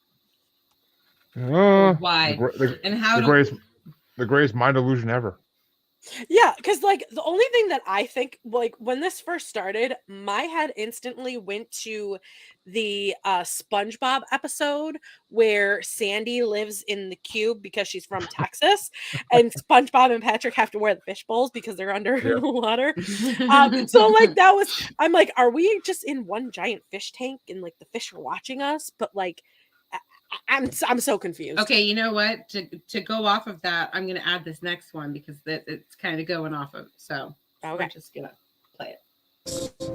S1: Why?
S3: And how? The greatest mind illusion ever.
S2: Yeah, because like the only thing that I think, like when this first started, my head instantly went to the SpongeBob episode where Sandy lives in the cube because she's from Texas, and SpongeBob and Patrick have to wear the fish bowls because they're under the water. So like I'm like, are we just in one giant fish tank and like the fish are watching us? But like, I'm so confused.
S1: Okay, you know what? To go off of that, I'm going to add this next one because it's kind of going off of. So we're just going to play it.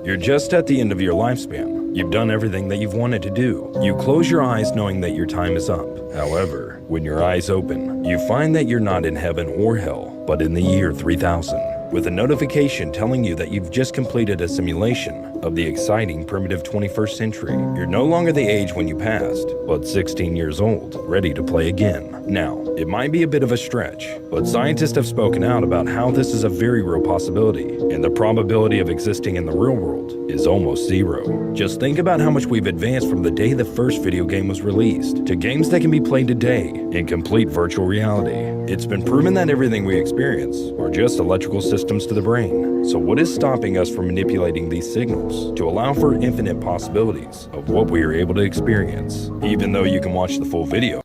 S19: You're just at the end of your lifespan. You've done everything that you've wanted to do. You close your eyes knowing that your time is up. However, when your eyes open, you find that you're not in heaven or hell, but in the year 3000. With a notification telling you that you've just completed a simulation of the exciting primitive 21st century. You're no longer the age when you passed, but 16 years old, ready to play again. Now, it might be a bit of a stretch, but scientists have spoken out about how this is a very real possibility, and the probability of existing in the real world is almost zero. Just think about how much we've advanced from the day the first video game was released to games that can be played today in complete virtual reality. It's been proven that everything we experience are just electrical systems to the brain. So what is stopping us from manipulating these signals to allow for infinite possibilities of what we are able to experience, even though you can watch the full video?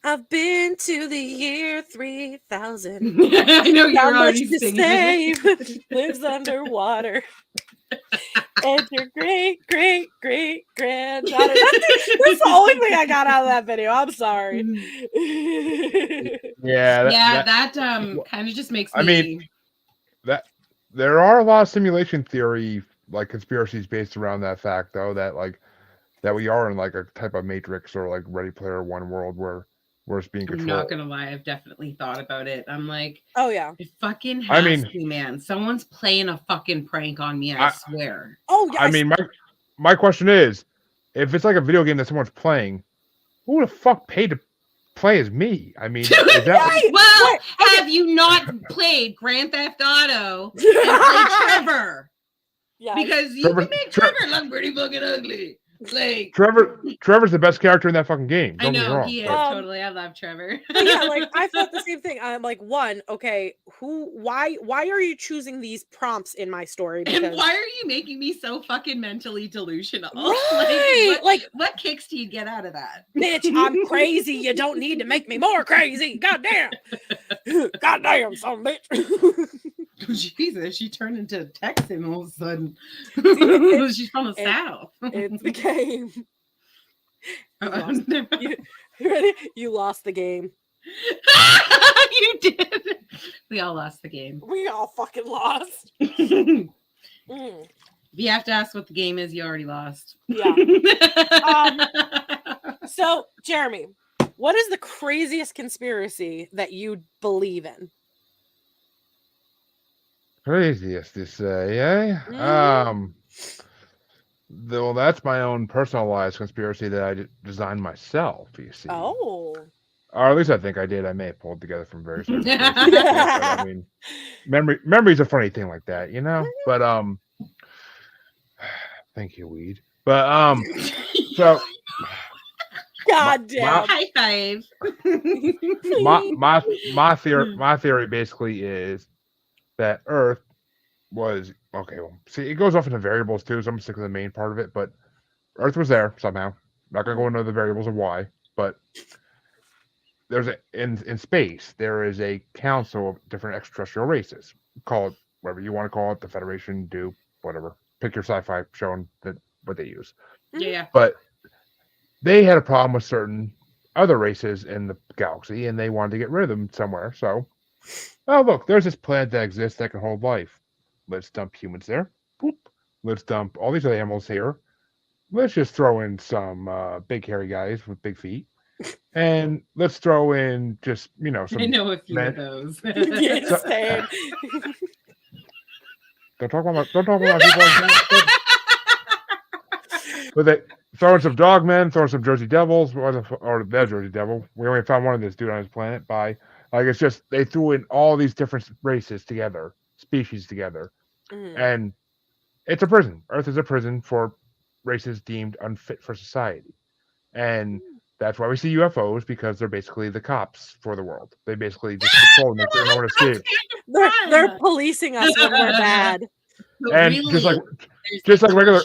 S2: I've been to the year 3000.
S1: I know you're
S2: How much
S1: already
S2: to
S1: singing.
S2: save lives underwater. And your great granddaughter. That's the only thing I got out of that video. I'm sorry.
S3: Yeah.
S1: That kind of just makes me.
S3: I mean, that there are a lot of simulation theory like conspiracies based around that fact, though, that we are in like a type of Matrix or like Ready Player One world where it's being controlled.
S1: I'm not gonna lie, I've definitely thought about it. I'm like,
S2: oh yeah,
S1: it fucking has to, man. Someone's playing a fucking prank on me. I swear.
S2: Oh yeah.
S3: I mean, my question is, if it's like a video game that someone's playing, who the fuck paid to play as me? I mean, is that
S1: have you not played Grand Theft Auto and played Trevor?
S2: Yeah,
S1: because you can make Trevor look pretty fucking ugly. Like
S3: Trevor's the best character in that fucking game. Don't
S1: I
S3: get me
S1: know
S3: wrong,
S1: he is totally. I love Trevor.
S2: Yeah, like I thought the same thing. I'm like, one, okay, why are you choosing these prompts in my story? Because...
S1: And why are you making me so fucking mentally delusional?
S2: Right.
S1: What kicks do you get out of that?
S2: Bitch, I'm crazy. You don't need to make me more crazy. Goddamn. Goddamn, son bitch.
S1: Jesus, she turned into Texan all of a sudden. She's from the South.
S2: It's the game. You ready? You lost the game.
S1: You did. We all lost the game.
S2: We all fucking lost.
S1: If you have to ask what the game is, you already lost.
S2: Yeah. So, Jeremy, what is the craziest conspiracy that you believe in?
S3: Craziest to say, eh? Well, that's my own personalized conspiracy that I designed myself, you see.
S2: Oh.
S3: Or at least I think I did. I may have pulled together from various sources. I mean, memory's a funny thing like that, you know? But, thank you, weed. But, so...
S2: God damn.
S1: High five.
S3: my theory basically is that Earth was okay. Well, see, it goes off into variables too, so I'm gonna stick with the main part of it. But Earth was there somehow. Not gonna go into the variables of why, but there's in space there is a council of different extraterrestrial races. Call it whatever you want to call it, the Federation, Dupe, whatever. Pick your sci-fi show and what they use.
S1: Yeah.
S3: But they had a problem with certain other races in the galaxy, and they wanted to get rid of them somewhere. So, oh look, there's this planet that exists that can hold life. Let's dump humans there. Boop. Let's dump all these other animals here. Let's just throw in some big hairy guys with big feet, and let's throw in just some.
S1: I know a few of those.
S2: Same.
S3: Don't talk about my people like that. But they throw in some dogmen, throw in some Jersey Devils, or the Jersey Devil. We only found one of this dude on his planet. It's just they threw in all these different races together, species together, and it's a prison. Earth is a prison for races deemed unfit for society, and that's why we see UFOs, because they're basically the cops for the world. They basically just patrol and make sure no one escapes.
S2: They're policing us when we're bad.
S3: And
S1: really,
S3: just like regular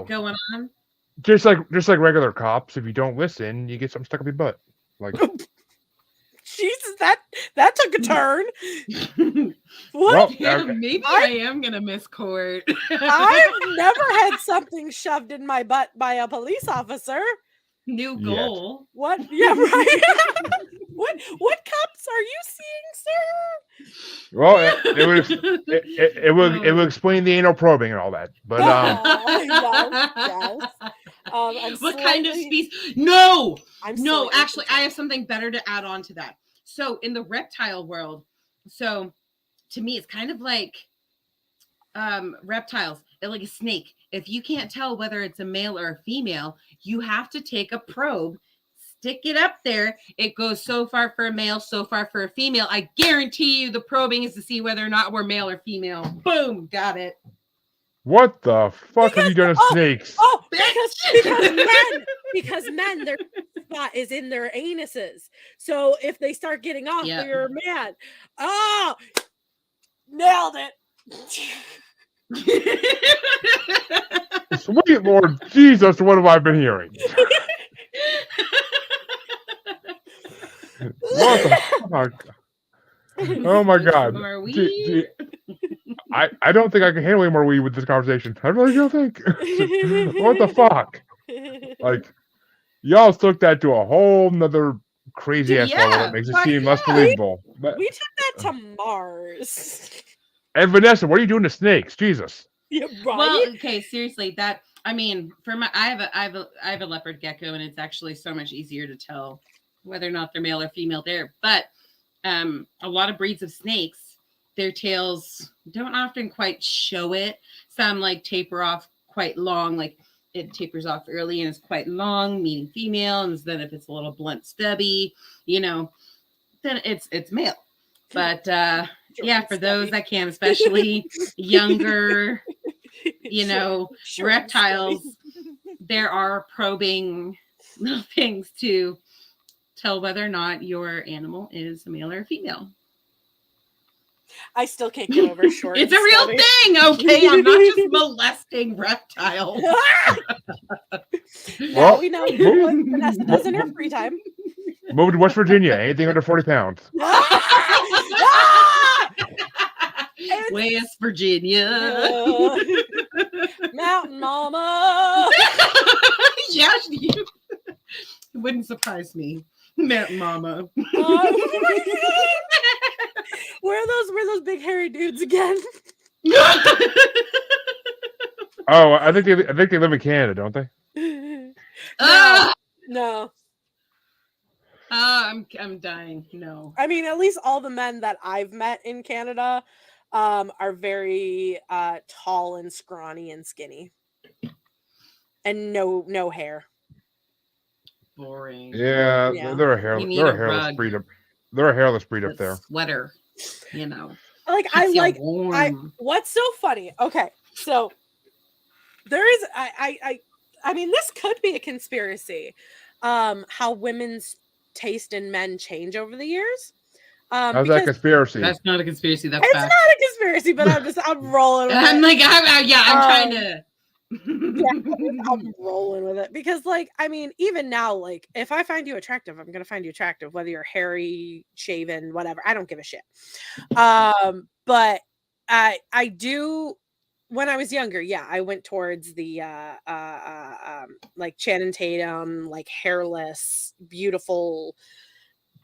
S1: going on.
S3: Just like regular cops, if you don't listen, you get something stuck up your butt. Like
S2: Jesus, that took a turn.
S1: What? Well, maybe I am gonna miss court.
S2: I've never had something shoved in my butt by a police officer.
S1: New goal.
S2: What? Yeah, right. What cops are you seeing, sir?
S3: Well, it will explain the anal probing and all that. But
S2: yes.
S1: What kind of species? No, actually, I have something better to add on to that. So in the reptile world, so to me, it's kind of like reptiles, like a snake. If you can't tell whether it's a male or a female, you have to take a probe, stick it up there. It goes so far for a male, so far for a female. I guarantee you the probing is to see whether or not we're male or female. Boom, got it.
S3: What the fuck have you done to snakes?
S2: Oh, because men, their spot is in their anuses. So if they start getting off, they're mad. Oh, nailed it.
S3: Sweet Lord Jesus, what have I been hearing? What the fuck? Oh my God. I don't think I can handle any more weed with this conversation. I really don't think. What the fuck? Like, y'all took that to a whole nother crazy ass level that makes it seem less believable.
S2: We took that to Mars.
S3: And Vanessa, what are you doing to snakes? Jesus.
S2: Yeah, right?
S1: Well, okay, seriously, I have a leopard gecko, and it's actually so much easier to tell whether or not they're male or female there. But a lot of breeds of snakes, their tails don't often quite show it. Some like taper off quite long, like it tapers off early and is quite long, meaning female. And then if it's a little blunt stubby, then it's male. But yeah, for those that can, especially younger, reptiles, there are probing little things to tell whether or not your animal is a male or a female.
S2: I still can't get over short.
S1: It's a real thing, okay? I'm not just molesting reptiles.
S2: Now we know what Vanessa does in her free time.
S3: Moved to West Virginia. Anything under 40 pounds.
S1: West Virginia.
S2: Mountain Mama.
S1: Yeah, it wouldn't surprise me. Mountain Mama.
S2: Where are those big hairy dudes again?
S3: Oh, I think they live in Canada, don't they?
S2: No.
S1: I'm dying. No.
S2: I mean, at least all the men that I've met in Canada are very tall and scrawny and skinny. And no hair.
S1: Boring.
S3: Yeah. They're a hairless breed up. They're a hairless breed up there.
S1: Sweater,
S2: Like what's so funny? Okay, so there is I mean, this could be a conspiracy. How women's taste in men change over the years.
S3: How's that conspiracy?
S1: That's not a conspiracy. That's
S2: it's
S1: fact.
S2: not a conspiracy, but I'm rolling with it.
S1: I'm like, I'm trying to.
S2: I'm rolling with it because, like, I mean, even now, like, if I find you attractive, I'm gonna find you attractive, whether you're hairy, shaven, whatever. I don't give a shit. But I do. When I was younger, yeah, I went towards the like Channing Tatum, like hairless, beautiful,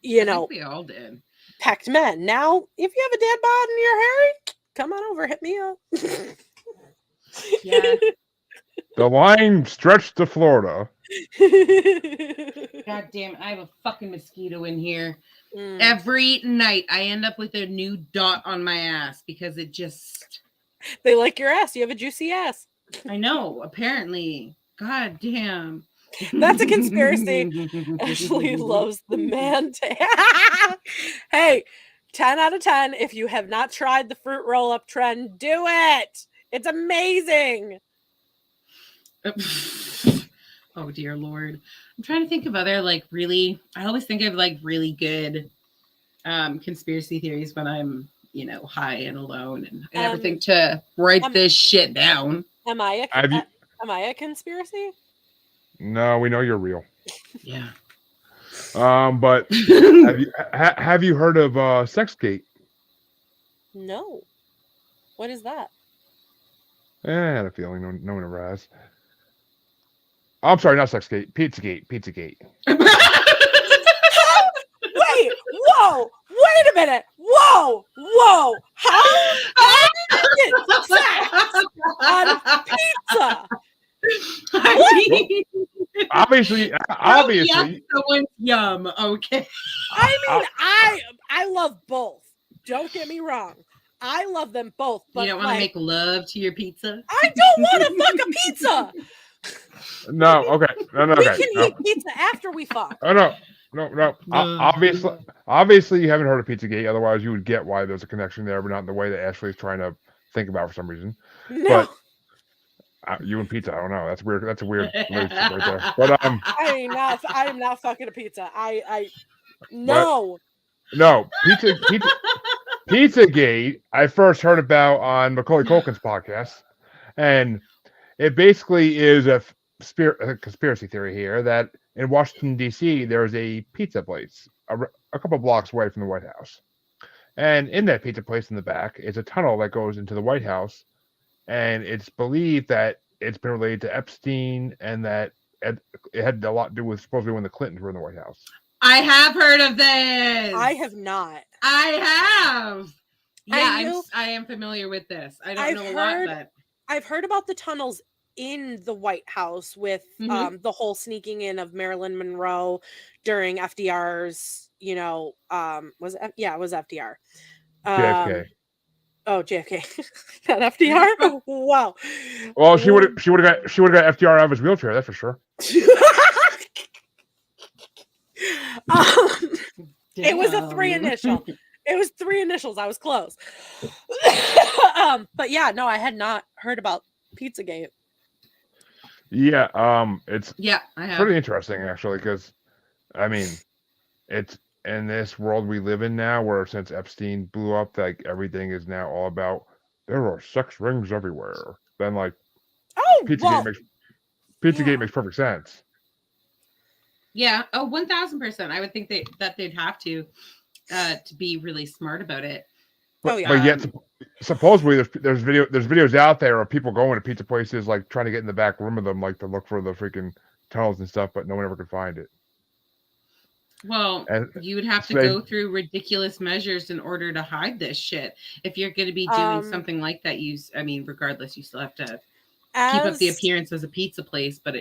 S1: I think we all did.
S2: Pecked men. Now, if you have a dead bod and you're hairy, come on over, hit me up.
S1: Yeah.
S3: The line stretched to Florida.
S1: God damn it, I have a fucking mosquito in here. Every night I end up with a new dot on my ass because it just...
S2: They like your ass. You have a juicy ass.
S1: I know, apparently. God damn.
S2: That's a conspiracy. Ashley loves the man. Hey, 10 out of 10. If you have not tried the fruit roll-up trend, do it. It's amazing.
S1: Oh dear Lord. I'm trying to think of other I always think of really good conspiracy theories when I'm, high and alone and I never think to write this shit down.
S2: Am I a conspiracy?
S3: No, we know you're real.
S1: Yeah.
S3: But have you heard of Sexgate?
S2: No. What is that?
S3: I had a feeling no one ever has. Oh, I'm sorry, not Sexgate. Pizzagate.
S2: Wait, whoa, wait a minute. Whoa. How did you get sex on pizza?
S3: Obviously.
S1: Yes, someone's yum. Okay.
S2: I mean, I love both. Don't get me wrong. I love them both. But
S1: you don't want to make love to your pizza?
S2: I don't want to fuck a pizza.
S3: No, okay. No,
S2: We
S3: okay.
S2: can eat pizza after we fuck.
S3: Oh no. Obviously, you haven't heard of Pizzagate. Otherwise, you would get why there's a connection there, but not in the way that Ashley's trying to think about for some reason.
S2: No.
S3: But you and pizza, I don't know. That's weird. That's a weird relationship right there. But
S2: I am not fucking a pizza. No.
S3: No, Pizzagate. I first heard about on Macaulay Culkin's podcast, and it basically is a conspiracy theory here that in Washington D.C. there's a pizza place a couple blocks away from the White House, and in that pizza place in the back is a tunnel that goes into the White House, and it's believed that it's been related to Epstein and that it had a lot to do with supposedly when the Clintons were in the White House.
S1: I have heard of this.
S2: I have not.
S1: I have. Yeah, I am familiar with this. I don't know a lot, but
S2: I've heard about the tunnels in the White House with the whole sneaking in of Marilyn Monroe during FDR's, was FDR.
S3: JFK.
S2: Oh, JFK. Not FDR? Wow.
S3: Well, she would have got FDR out of his wheelchair, that's for sure.
S2: It was a 3 initial. It was 3 initials. I was close. But yeah, no, I had not heard about Pizzagate.
S3: Yeah, it's
S1: I have.
S3: pretty interesting actually, because I mean, it's in this world we live in now, where since Epstein blew up, like everything is now all about there are sex rings everywhere. Then like, Pizzagate makes perfect sense.
S1: Yeah. Oh, 1,000%. I would think that they'd have to be really smart about it.
S3: But yet, supposedly there's videos out there of people going to pizza places, like trying to get in the back room of them, like to look for the freaking tunnels and stuff, but no one ever could find it.
S1: Well, you would have to go through ridiculous measures in order to hide this shit. If you're going to be doing something like that, regardless, you still have to keep up the appearance as a pizza place. But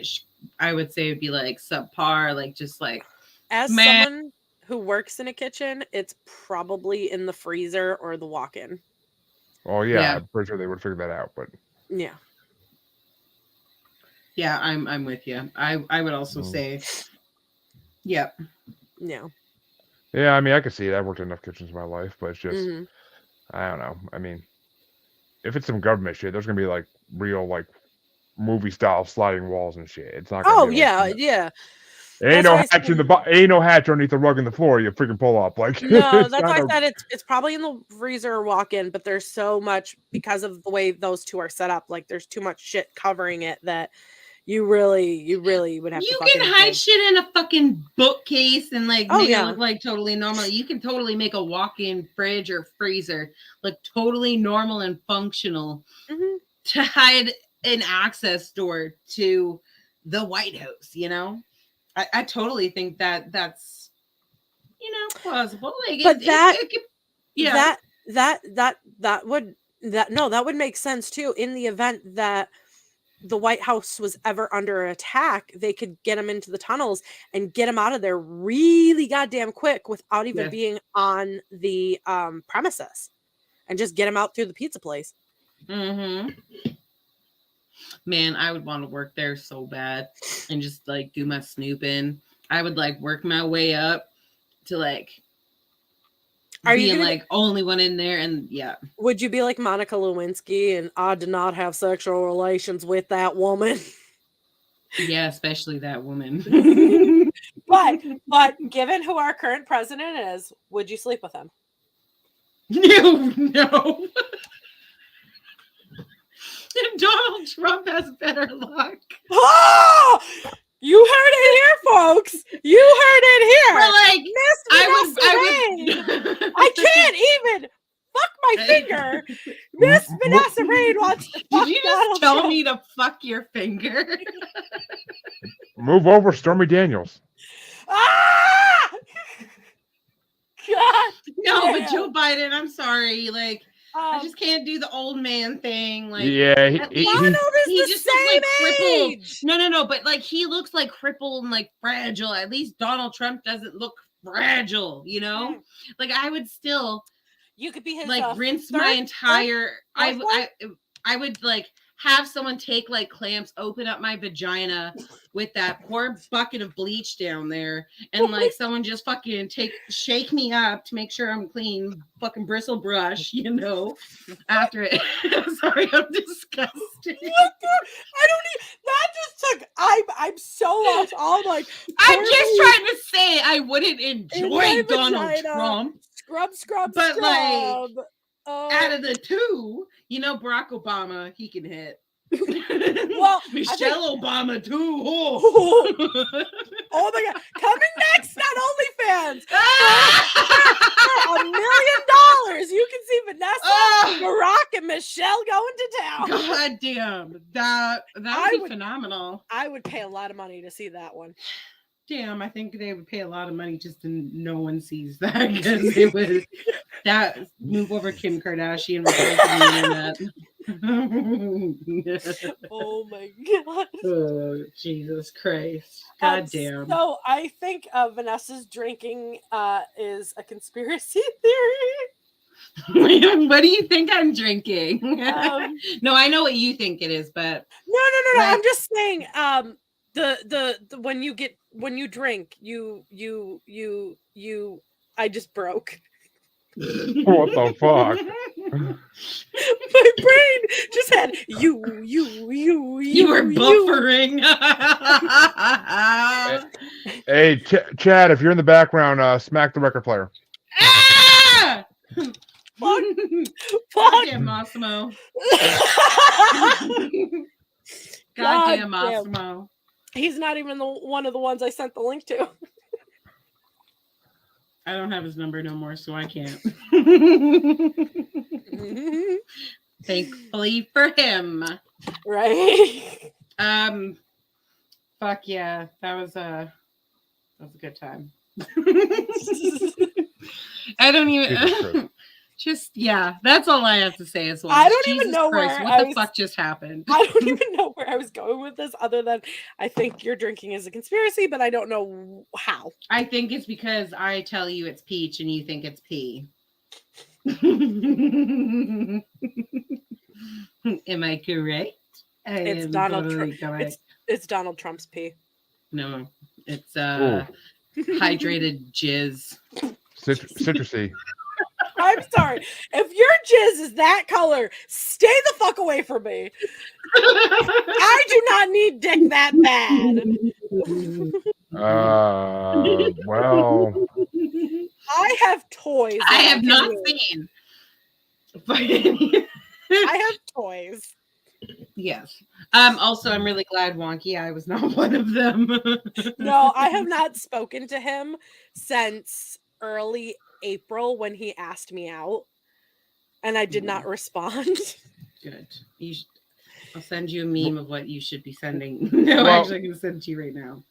S1: I would say it'd be like subpar, like just like
S2: someone who works in a kitchen, it's probably in the freezer or the walk-in.
S3: Oh yeah, I'm pretty sure they would figure that out, but
S2: yeah,
S1: I'm with you. I would also say, yeah.
S3: Yeah, I mean, I could see it. I've worked in enough kitchens in my life, but it's just, I don't know. I mean, if it's some government shit, there's gonna be like real like movie style sliding walls and shit. It's not. Gonna
S2: yeah.
S3: Ain't no hatch ain't no hatch underneath the rug in the floor. You freaking pull up like.
S2: No, that's why I said it's probably in the freezer or walk-in, but there's so much because of the way those two are set up. Like there's too much shit covering it that you really would have.
S1: You can hide shit in a fucking bookcase and like make it look like totally normal. You can totally make a walk-in fridge or freezer look totally normal and functional to hide an access door to the White House. I totally think that's plausible. Like,
S2: but that would make sense too. In the event that the White House was ever under attack, they could get them into the tunnels and get them out of there really goddamn quick without even being on the premises, and just get them out through the pizza place.
S1: Man, I would want to work there so bad and just like do my snooping. I would like work my way up to like being like only one in there, and
S2: Would you be like Monica Lewinsky and I did not have sexual relations with that woman?
S1: Yeah, especially that woman.
S2: but given who our current president is, would you sleep with him?
S1: No. Donald Trump has better luck.
S2: Oh! You heard it here, folks. You heard it here.
S1: We're like,
S2: Miss Vanessa Rayne. I can't even fuck my finger. Miss Vanessa Rayne wants to fuck.
S1: Did you just tell me to fuck your finger?
S3: Move over, Stormy Daniels.
S2: Ah! God.
S1: No, but Joe Biden, I'm sorry. Like, I just can't do the old man thing. Like,
S3: he
S2: just looks like
S1: crippled. No, but like he looks like crippled and like fragile. At least Donald Trump doesn't look fragile, Like I would still.
S2: You could be his
S1: like rinse my entire. I would like have someone take like clamps, open up my vagina with that poor bucket of bleach down there, and like someone just fucking shake me up to make sure I'm clean, fucking bristle brush, you know, after it. Sorry, I'm disgusted.
S2: What the? I don't even. That just took. I'm so lost. I'm like.
S1: I'm just trying to say I wouldn't enjoy Donald Trump.
S2: Scrub.
S1: But like, out of the two, you know, Barack Obama, he can hit.
S2: Well,
S1: Michelle Obama too.
S2: Oh my God! Coming next on OnlyFans for $1 million, you can see Vanessa, Barack, and Michelle going to town.
S1: God damn, that would be phenomenal.
S2: I would pay a lot of money to see that one.
S1: Damn, I think they would pay a lot of money just to no one sees that because it would that move over Kim Kardashian the internet.
S2: Oh my God!
S1: Oh Jesus Christ! God damn!
S2: So I think Vanessa's drinking is a conspiracy theory.
S1: What do you think I'm drinking? No, I know what you think it is, but
S2: no. Like, I'm just saying. The when you drink, I just broke.
S3: What the fuck?
S2: My brain just had you
S1: were buffering.
S3: Hey, Chad, if you're in the background, smack the record player.
S1: Ah!
S2: Fuck.
S1: Goddamn Massimo. Goddamn Massimo.
S2: He's not even one of the ones I sent the link to.
S1: I don't have his number no more, so I can't. Thankfully for him.
S2: Right.
S1: Fuck yeah. That was a good time. I don't even that's all I have to say as well.
S2: I don't even know
S1: what the fuck just happened.
S2: I don't even know where I was going with this other than I think your drinking is a conspiracy, but I don't know how.
S1: I think it's because I tell you it's peach and you think it's pea. Am I correct?
S2: It's Donald Trump. It's Donald Trump's pee.
S1: No, it's hydrated jizz.
S3: Citrusy.
S2: I'm sorry. If your jizz is that color, stay the fuck away from me. I do not need dick that bad.
S3: Well.
S2: I have toys.
S1: I have not seen.
S2: I have toys.
S1: Yes. Also, I'm really glad Wonky Eye was not one of them.
S2: No, I have not spoken to him since early April when he asked me out, and I did not respond.
S1: Good. I'll send you a meme of what you should be sending. No, actually, I'm going to send it to you right now.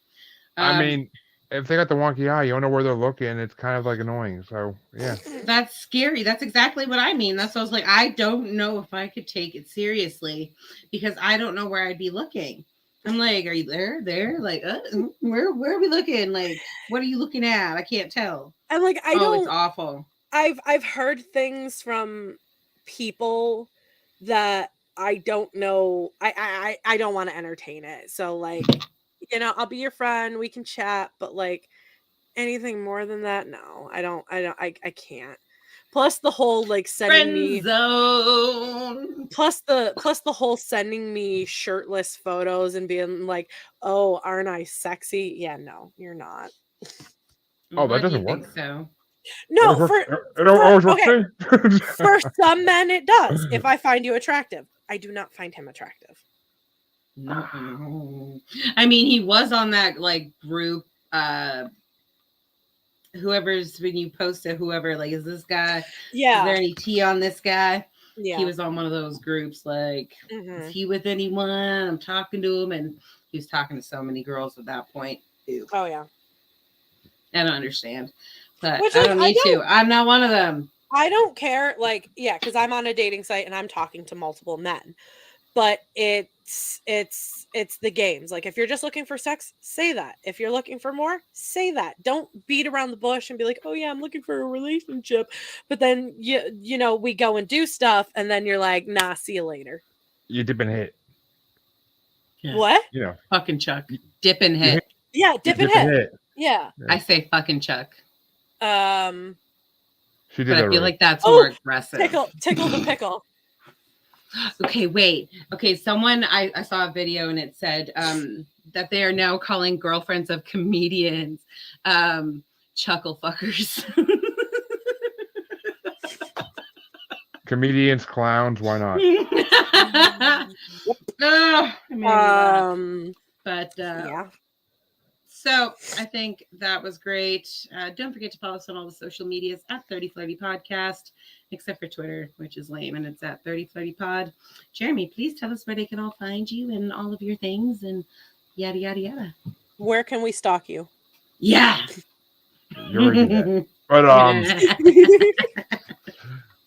S3: I mean, if they got the wonky eye, you don't know where they're looking. It's kind of like annoying. So, yeah.
S1: That's scary. That's exactly what I mean. That's what I was like, I don't know if I could take it seriously because I don't know where I'd be looking. I'm like, are you there? Like, where are we looking? Like, what are you looking at? I can't tell.
S2: And like, it's
S1: awful.
S2: I've heard things from people that I don't know. I don't want to entertain it. So like, you know, I'll be your friend. We can chat, but like anything more than that, no, I can't. Plus the whole like sending me
S1: zone.
S2: Plus the whole sending me shirtless photos and being like, "Oh, aren't I sexy?" Yeah, no, you're not.
S3: Oh, that doesn't work.
S1: So
S2: no,
S3: okay.
S2: For some men it does. If I find you attractive, I do not find him attractive.
S1: No, I mean he was on that like group. Whoever's when you post it, whoever like is this guy?
S2: Yeah.
S1: Is there any tea on this guy?
S2: Yeah.
S1: He was on one of those groups. Like, is he with anyone? I'm talking to him, and he was talking to so many girls at that point. Ew.
S2: Oh yeah.
S1: I don't understand, but I don't need to. I'm not one of them.
S2: I don't care. Like, yeah, because I'm on a dating site and I'm talking to multiple men. but it's the games. Like if you're just looking for sex, say that. If you're looking for more, say that. Don't beat around the bush and be like, oh yeah, I'm looking for a relationship, but then you know we go and do stuff and then you're like, nah, see you later.
S3: You dip and hit.
S1: Yeah.
S2: What?
S3: You know,
S1: fucking Chuck. Dip and hit.
S2: Yeah, dip and hit. Yeah.
S1: I say fucking Chuck.
S3: She did
S1: but I
S3: that
S1: feel
S3: right.
S1: like that's more aggressive.
S2: Tickle the pickle.
S1: Okay, wait. Okay, someone I saw a video and it said that they are now calling girlfriends of comedians chuckle fuckers.
S3: Comedians, clowns, why not?
S1: But
S2: yeah.
S1: So I think that was great. Don't forget to follow us on all the social medias at 30 Flirty Podcast, except for Twitter, which is lame, and it's at 30 Flirty Pod. Jeremy, please tell us where they can all find you and all of your things and yada yada yada.
S2: Where can we stalk you?
S1: Yeah.
S3: You already did that.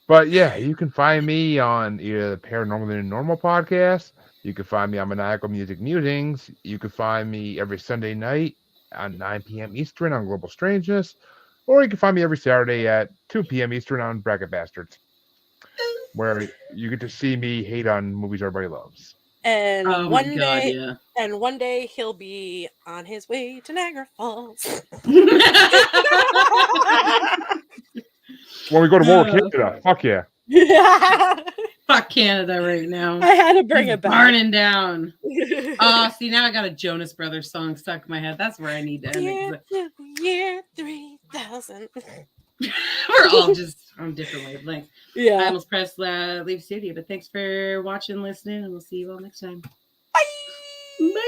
S3: But yeah, you can find me on either the Paranormal than Normal podcast. You can find me on Maniacal Music Musings. You can find me every Sunday night at 9 p.m. Eastern on Global Strangeness. Or you can find me every Saturday at 2 p.m. Eastern on Bracket Bastards, where you get to see me hate on movies everybody loves.
S2: And one day he'll be on his way to Niagara Falls.
S3: When we go to more Canada, fuck yeah.
S1: Fuck Canada right now.
S2: I had to bring it back.
S1: Burning down. Oh, see, now I got a Jonas Brothers song stuck in my head. That's where I need to end it.
S2: Year 3000.
S1: We're all just on different wavelengths.
S2: Yeah.
S1: I almost pressed leave studio, but thanks for watching, listening, and we'll see you all next time.
S2: Bye.
S1: Bye.